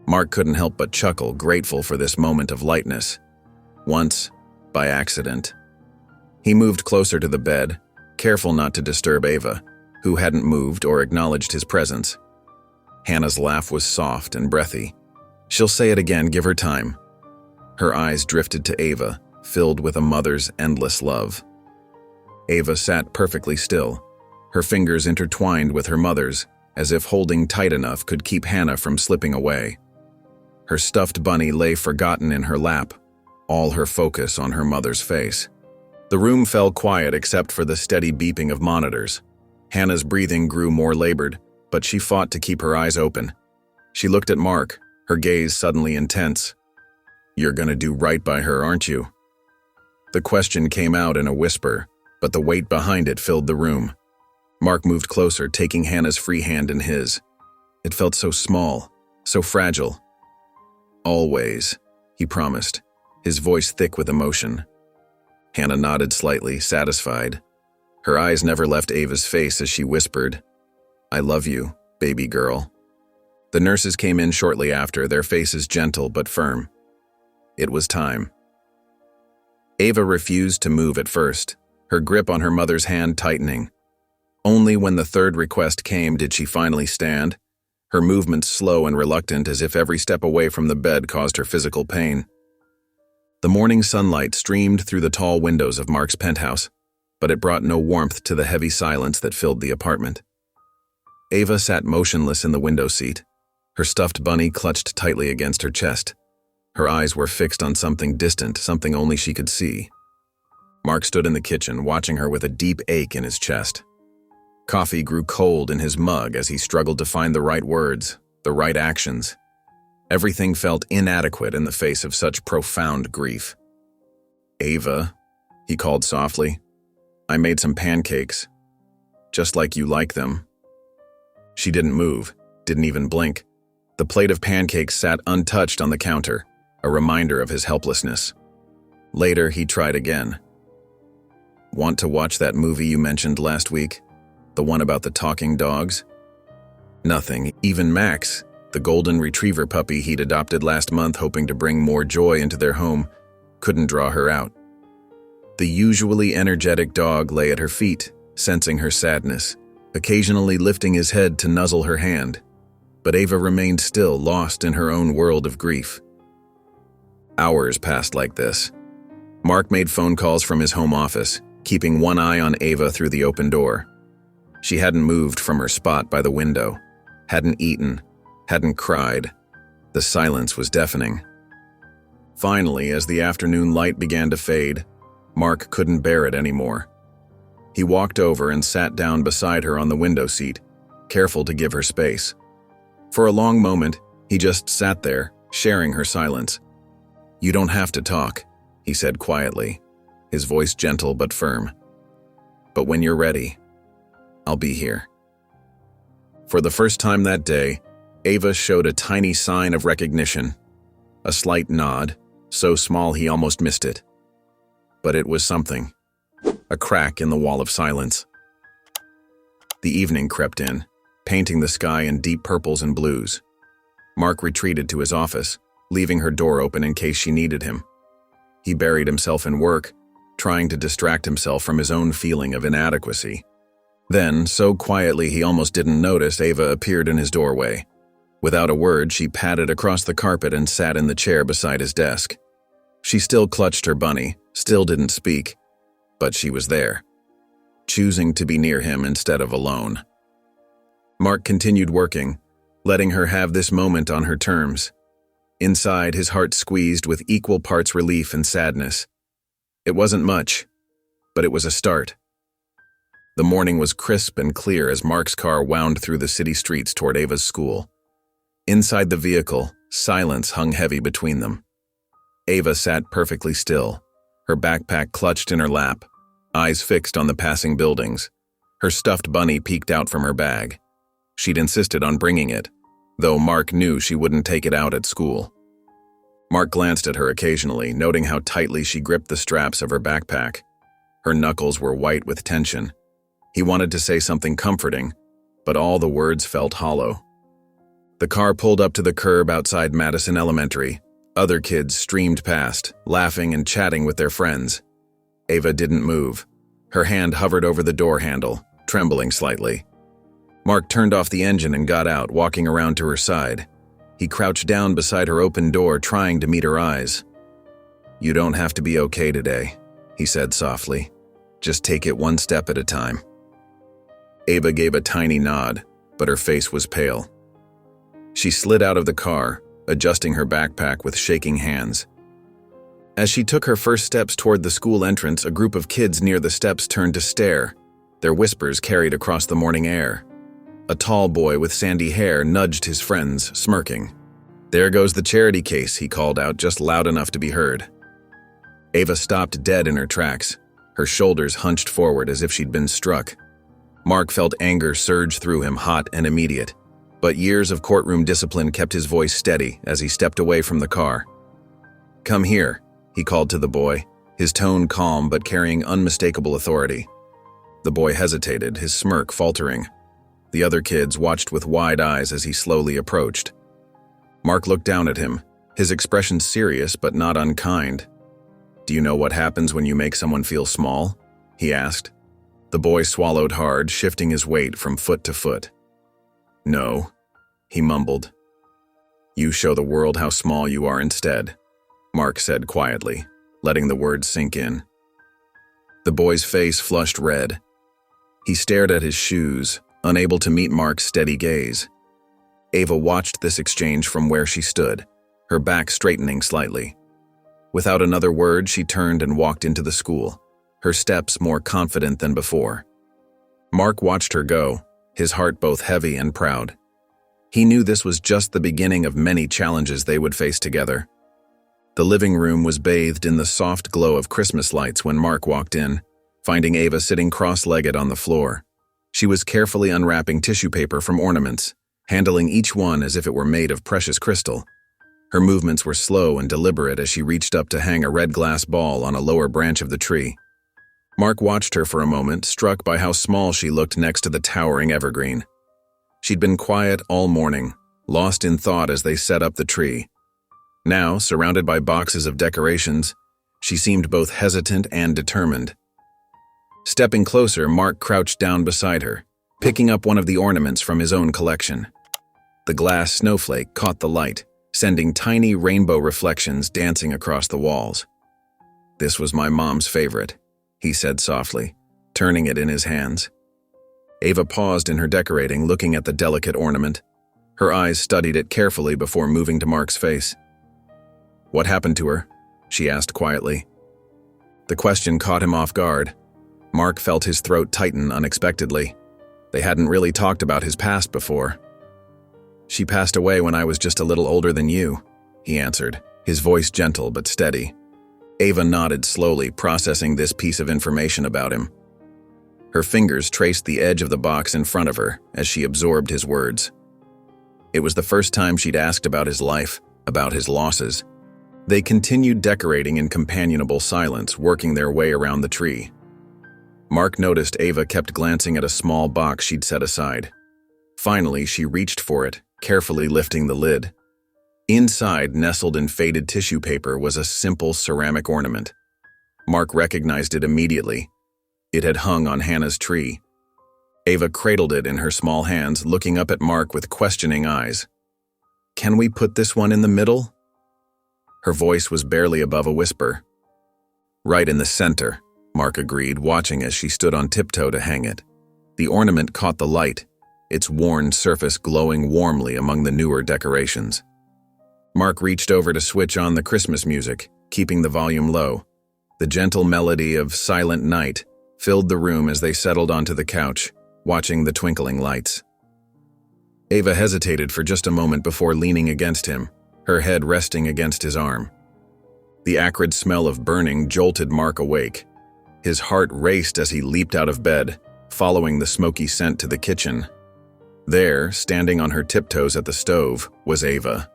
Mark couldn't help but chuckle, grateful for this moment of lightness. Once, by accident. He moved closer to the bed, careful not to disturb Ava, who hadn't moved or acknowledged his presence. Hannah's laugh was soft and breathy. "She'll say it again, give her time." Her eyes drifted to Ava, filled with a mother's endless love. Ava sat perfectly still, her fingers intertwined with her mother's, as if holding tight enough could keep Hannah from slipping away. Her stuffed bunny lay forgotten in her lap, all her focus on her mother's face. The room fell quiet except for the steady beeping of monitors. Hannah's breathing grew more labored, but she fought to keep her eyes open. She looked at Mark, her gaze suddenly intense. "You're gonna do right by her, aren't you?" The question came out in a whisper, but the weight behind it filled the room. Mark moved closer, taking Hannah's free hand in his. It felt so small, so fragile. "Always," he promised, his voice thick with emotion. Hannah nodded slightly, satisfied. Her eyes never left Ava's face as she whispered, "I love you, baby girl." The nurses came in shortly after, their faces gentle but firm. It was time. Ava refused to move at first, her grip on her mother's hand tightening. Only when the third request came did she finally stand, her movements slow and reluctant as if every step away from the bed caused her physical pain. The morning sunlight streamed through the tall windows of Mark's penthouse, but it brought no warmth to the heavy silence that filled the apartment. Ava sat motionless in the window seat, her stuffed bunny clutched tightly against her chest. Her eyes were fixed on something distant, something only she could see. Mark stood in the kitchen, watching her with a deep ache in his chest. Coffee grew cold in his mug as he struggled to find the right words, the right actions. Everything felt inadequate in the face of such profound grief. "Ava," he called softly, "I made some pancakes. Just like you like them." She didn't move, didn't even blink. The plate of pancakes sat untouched on the counter, a reminder of his helplessness. Later, he tried again. "Want to watch that movie you mentioned last week? The one about the talking dogs?" Nothing, even Max, the golden retriever puppy he'd adopted last month hoping to bring more joy into their home, couldn't draw her out. The usually energetic dog lay at her feet, sensing her sadness, occasionally lifting his head to nuzzle her hand. But Ava remained still, lost in her own world of grief. Hours passed like this. Mark made phone calls from his home office, keeping one eye on Ava through the open door. She hadn't moved from her spot by the window, hadn't eaten, hadn't cried. The silence was deafening. Finally, as the afternoon light began to fade, Mark couldn't bear it anymore. He walked over and sat down beside her on the window seat, careful to give her space. For a long moment, he just sat there, sharing her silence. "You don't have to talk," he said quietly, his voice gentle but firm. "But when you're ready, I'll be here." For the first time that day, Ava showed a tiny sign of recognition, a slight nod, so small he almost missed it. But it was something, a crack in the wall of silence. The evening crept in, painting the sky in deep purples and blues. Mark retreated to his office, leaving her door open in case she needed him. He buried himself in work, trying to distract himself from his own feeling of inadequacy. Then, so quietly he almost didn't notice, Ava appeared in his doorway. Without a word, she padded across the carpet and sat in the chair beside his desk. She still clutched her bunny, still didn't speak, but she was there, choosing to be near him instead of alone. Mark continued working, letting her have this moment on her terms. Inside, his heart squeezed with equal parts relief and sadness. It wasn't much, but it was a start. The morning was crisp and clear as Mark's car wound through the city streets toward Ava's school. Inside the vehicle, silence hung heavy between them. Ava sat perfectly still, her backpack clutched in her lap, eyes fixed on the passing buildings. Her stuffed bunny peeked out from her bag. She'd insisted on bringing it, though Mark knew she wouldn't take it out at school. Mark glanced at her occasionally, noting how tightly she gripped the straps of her backpack. Her knuckles were white with tension. He wanted to say something comforting, but all the words felt hollow. The car pulled up to the curb outside Madison Elementary. Other kids streamed past, laughing and chatting with their friends. Ava didn't move. Her hand hovered over the door handle, trembling slightly. Mark turned off the engine and got out, walking around to her side. He crouched down beside her open door, trying to meet her eyes. "You don't have to be okay today," he said softly. "Just take it one step at a time." Ava gave a tiny nod, but her face was pale. She slid out of the car, adjusting her backpack with shaking hands. As she took her first steps toward the school entrance, a group of kids near the steps turned to stare, their whispers carried across the morning air. A tall boy with sandy hair nudged his friends, smirking. "There goes the charity case," he called out, just loud enough to be heard. Ava stopped dead in her tracks, her shoulders hunched forward as if she'd been struck. Mark felt anger surge through him, hot and immediate. But years of courtroom discipline kept his voice steady as he stepped away from the car. "Come here," he called to the boy, his tone calm but carrying unmistakable authority. The boy hesitated, his smirk faltering. The other kids watched with wide eyes as he slowly approached. Mark looked down at him, his expression serious but not unkind. "Do you know what happens when you make someone feel small?" he asked. The boy swallowed hard, shifting his weight from foot to foot. "No," he mumbled. "You show the world how small you are instead," Mark said quietly, letting the words sink in. The boy's face flushed red. He stared at his shoes, unable to meet Mark's steady gaze. Ava watched this exchange from where she stood, her back straightening slightly. Without another word, she turned and walked into the school, her steps more confident than before. Mark watched her go, his heart both heavy and proud. He knew this was just the beginning of many challenges they would face together. The living room was bathed in the soft glow of Christmas lights when Mark walked in, finding Ava sitting cross-legged on the floor. She was carefully unwrapping tissue paper from ornaments, handling each one as if it were made of precious crystal. Her movements were slow and deliberate as she reached up to hang a red glass ball on a lower branch of the tree. Mark watched her for a moment, struck by how small she looked next to the towering evergreen. She'd been quiet all morning, lost in thought as they set up the tree. Now, surrounded by boxes of decorations, she seemed both hesitant and determined. Stepping closer, Mark crouched down beside her, picking up one of the ornaments from his own collection. The glass snowflake caught the light, sending tiny rainbow reflections dancing across the walls. "This was my mom's favorite," he said softly, turning it in his hands. Ava paused in her decorating, looking at the delicate ornament. Her eyes studied it carefully before moving to Mark's face. "What happened to her?" she asked quietly. The question caught him off guard. Mark felt his throat tighten unexpectedly. They hadn't really talked about his past before. "She passed away when I was just a little older than you," he answered, his voice gentle but steady. Ava nodded slowly, processing this piece of information about him. Her fingers traced the edge of the box in front of her as she absorbed his words. It was the first time she'd asked about his life, about his losses. They continued decorating in companionable silence, working their way around the tree. Mark noticed Ava kept glancing at a small box she'd set aside. Finally, she reached for it, carefully lifting the lid. Inside, nestled in faded tissue paper, was a simple ceramic ornament. Mark recognized it immediately. It had hung on Hannah's tree. Ava cradled it in her small hands, looking up at Mark with questioning eyes. "Can we put this one in the middle?" Her voice was barely above a whisper. "Right in the center," Mark agreed, watching as she stood on tiptoe to hang it. The ornament caught the light, its worn surface glowing warmly among the newer decorations. Mark reached over to switch on the Christmas music, keeping the volume low. The gentle melody of Silent Night filled the room as they settled onto the couch, watching the twinkling lights. Ava hesitated for just a moment before leaning against him, her head resting against his arm. The acrid smell of burning jolted Mark awake. His heart raced as he leaped out of bed, following the smoky scent to the kitchen. There, standing on her tiptoes at the stove, was Ava.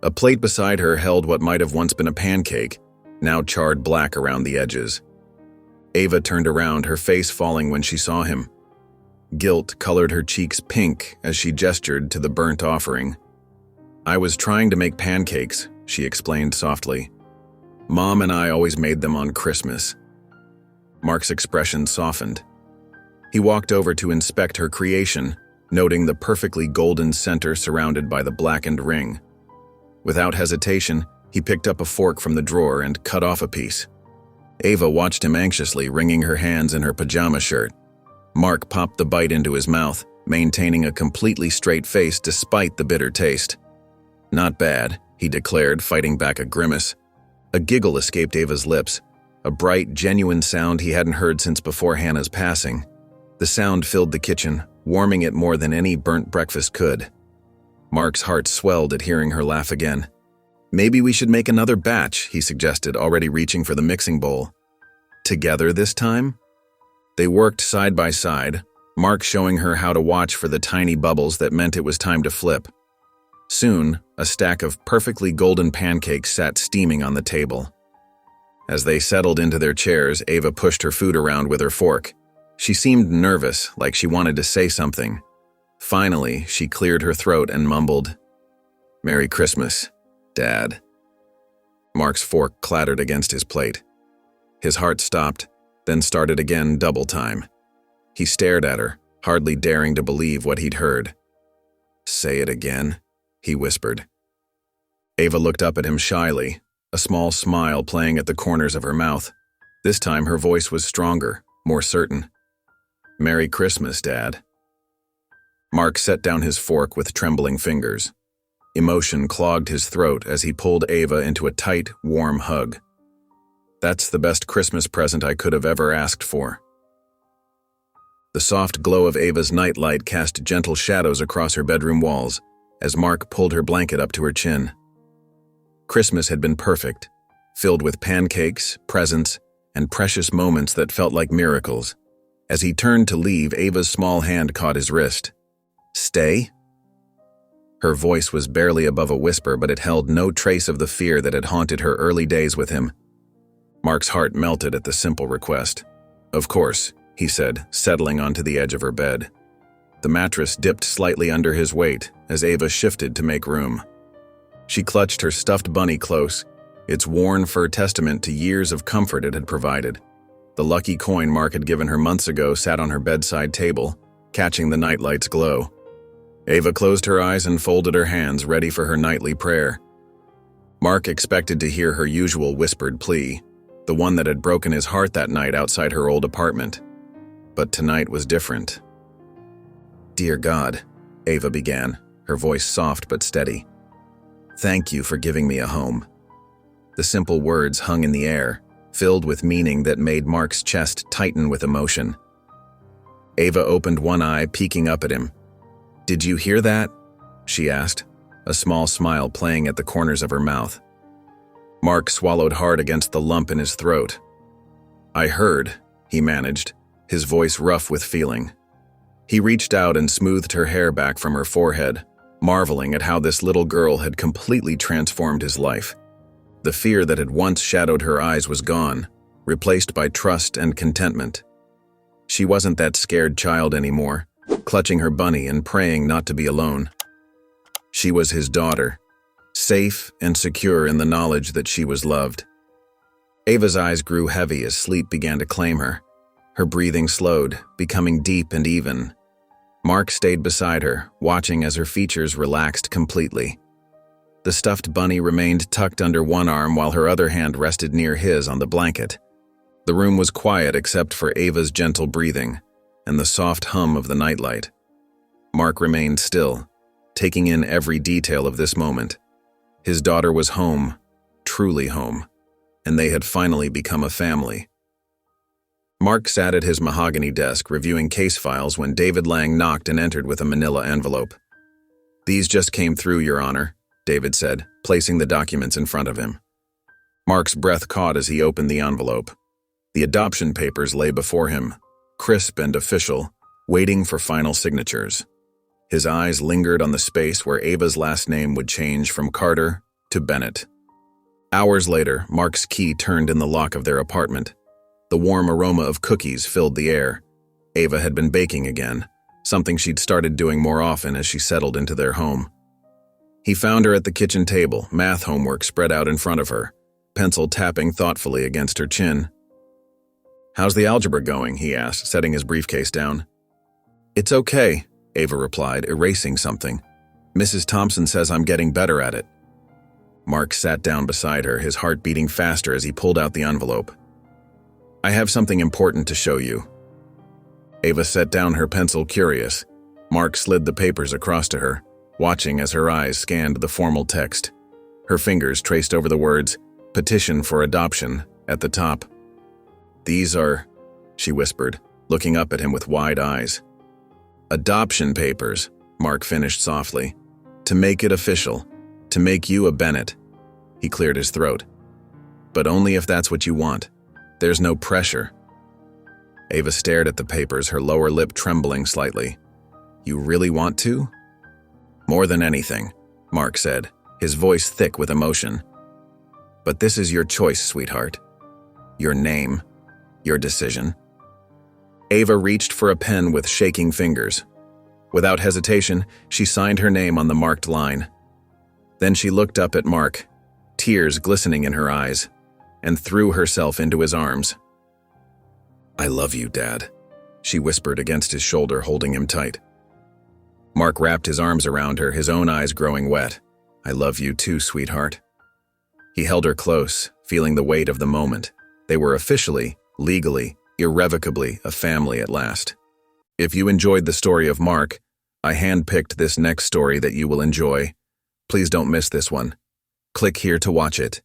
A plate beside her held what might have once been a pancake, now charred black around the edges. Ava turned around, her face falling when she saw him. Guilt colored her cheeks pink as she gestured to the burnt offering. "I was trying to make pancakes," she explained softly. "Mom and I always made them on Christmas." Mark's expression softened. He walked over to inspect her creation, noting the perfectly golden center surrounded by the blackened ring. Without hesitation, he picked up a fork from the drawer and cut off a piece. Ava watched him anxiously, wringing her hands in her pajama shirt. Mark popped the bite into his mouth, maintaining a completely straight face despite the bitter taste. "Not bad," he declared, fighting back a grimace. A giggle escaped Ava's lips, a bright, genuine sound he hadn't heard since before Hannah's passing. The sound filled the kitchen, warming it more than any burnt breakfast could. Mark's heart swelled at hearing her laugh again. "Maybe we should make another batch," he suggested, already reaching for the mixing bowl. "Together this time?" They worked side by side, Mark showing her how to watch for the tiny bubbles that meant it was time to flip. Soon, a stack of perfectly golden pancakes sat steaming on the table. As they settled into their chairs, Ava pushed her food around with her fork. She seemed nervous, like she wanted to say something. Finally, she cleared her throat and mumbled, "Merry Christmas, Dad." Mark's fork clattered against his plate. His heart stopped, then started again double time. He stared at her, hardly daring to believe what he'd heard. "Say it again," he whispered. Ava looked up at him shyly, a small smile playing at the corners of her mouth. This time her voice was stronger, more certain. "Merry Christmas, Dad." Mark set down his fork with trembling fingers. Emotion clogged his throat as he pulled Ava into a tight, warm hug. "That's the best Christmas present I could have ever asked for." The soft glow of Ava's nightlight cast gentle shadows across her bedroom walls as Mark pulled her blanket up to her chin. Christmas had been perfect, filled with pancakes, presents, and precious moments that felt like miracles. As he turned to leave, Ava's small hand caught his wrist. "Stay?" Her voice was barely above a whisper, but it held no trace of the fear that had haunted her early days with him. Mark's heart melted at the simple request. "Of course," he said, settling onto the edge of her bed. The mattress dipped slightly under his weight as Ava shifted to make room. She clutched her stuffed bunny close, its worn fur testament to years of comfort it had provided. The lucky coin Mark had given her months ago sat on her bedside table, catching the nightlight's glow. Ava closed her eyes and folded her hands, ready for her nightly prayer. Mark expected to hear her usual whispered plea, the one that had broken his heart that night outside her old apartment. But tonight was different. "Dear God," Ava began, her voice soft but steady. "Thank you for giving me a home." The simple words hung in the air, filled with meaning that made Mark's chest tighten with emotion. Ava opened one eye, peeking up at him. "Did you hear that?" she asked, a small smile playing at the corners of her mouth. Mark swallowed hard against the lump in his throat. "I heard," he managed, his voice rough with feeling. He reached out and smoothed her hair back from her forehead, marveling at how this little girl had completely transformed his life. The fear that had once shadowed her eyes was gone, replaced by trust and contentment. She wasn't that scared child anymore, clutching her bunny and praying not to be alone. She was his daughter, safe and secure in the knowledge that she was loved. Ava's eyes grew heavy as sleep began to claim her. Her breathing slowed, becoming deep and even. Mark stayed beside her, watching as her features relaxed completely. The stuffed bunny remained tucked under one arm while her other hand rested near his on the blanket. The room was quiet except for Ava's gentle breathing and the soft hum of the nightlight. Mark remained still, taking in every detail of this moment. His daughter was home, truly home, and they had finally become a family. Mark sat at his mahogany desk reviewing case files when David Lang knocked and entered with a manila envelope. "These just came through, Your Honor," David said, placing the documents in front of him. Mark's breath caught as he opened the envelope. The adoption papers lay before him, crisp and official, waiting for final signatures. His eyes lingered on the space where Ava's last name would change from Carter to Bennett. Hours later, Mark's key turned in the lock of their apartment. The warm aroma of cookies filled the air. Ava had been baking again, something she'd started doing more often as she settled into their home. He found her at the kitchen table, math homework spread out in front of her, pencil tapping thoughtfully against her chin. "How's the algebra going?" he asked, setting his briefcase down. "It's okay," Ava replied, erasing something. "Mrs. Thompson says I'm getting better at it." Mark sat down beside her, his heart beating faster as he pulled out the envelope. "I have something important to show you." Ava set down her pencil, curious. Mark slid the papers across to her, watching as her eyes scanned the formal text. Her fingers traced over the words, "Petition for Adoption," at the top. "These are," she whispered, looking up at him with wide eyes. "Adoption papers," Mark finished softly. "To make it official. To make you a Bennett." He cleared his throat. "But only if that's what you want. There's no pressure." Ava stared at the papers, her lower lip trembling slightly. "You really want to?" "More than anything," Mark said, his voice thick with emotion. "But this is your choice, sweetheart. Your name. Your decision." Ava reached for a pen with shaking fingers. Without hesitation, she signed her name on the marked line. Then she looked up at Mark, tears glistening in her eyes, and threw herself into his arms. "I love you, Dad," she whispered against his shoulder, holding him tight. Mark wrapped his arms around her, his own eyes growing wet. "I love you too, sweetheart." He held her close, feeling the weight of the moment. They were officially, legally, irrevocably a family at last. If you enjoyed the story of Mark, I handpicked this next story that you will enjoy. Please don't miss this one. Click here to watch it.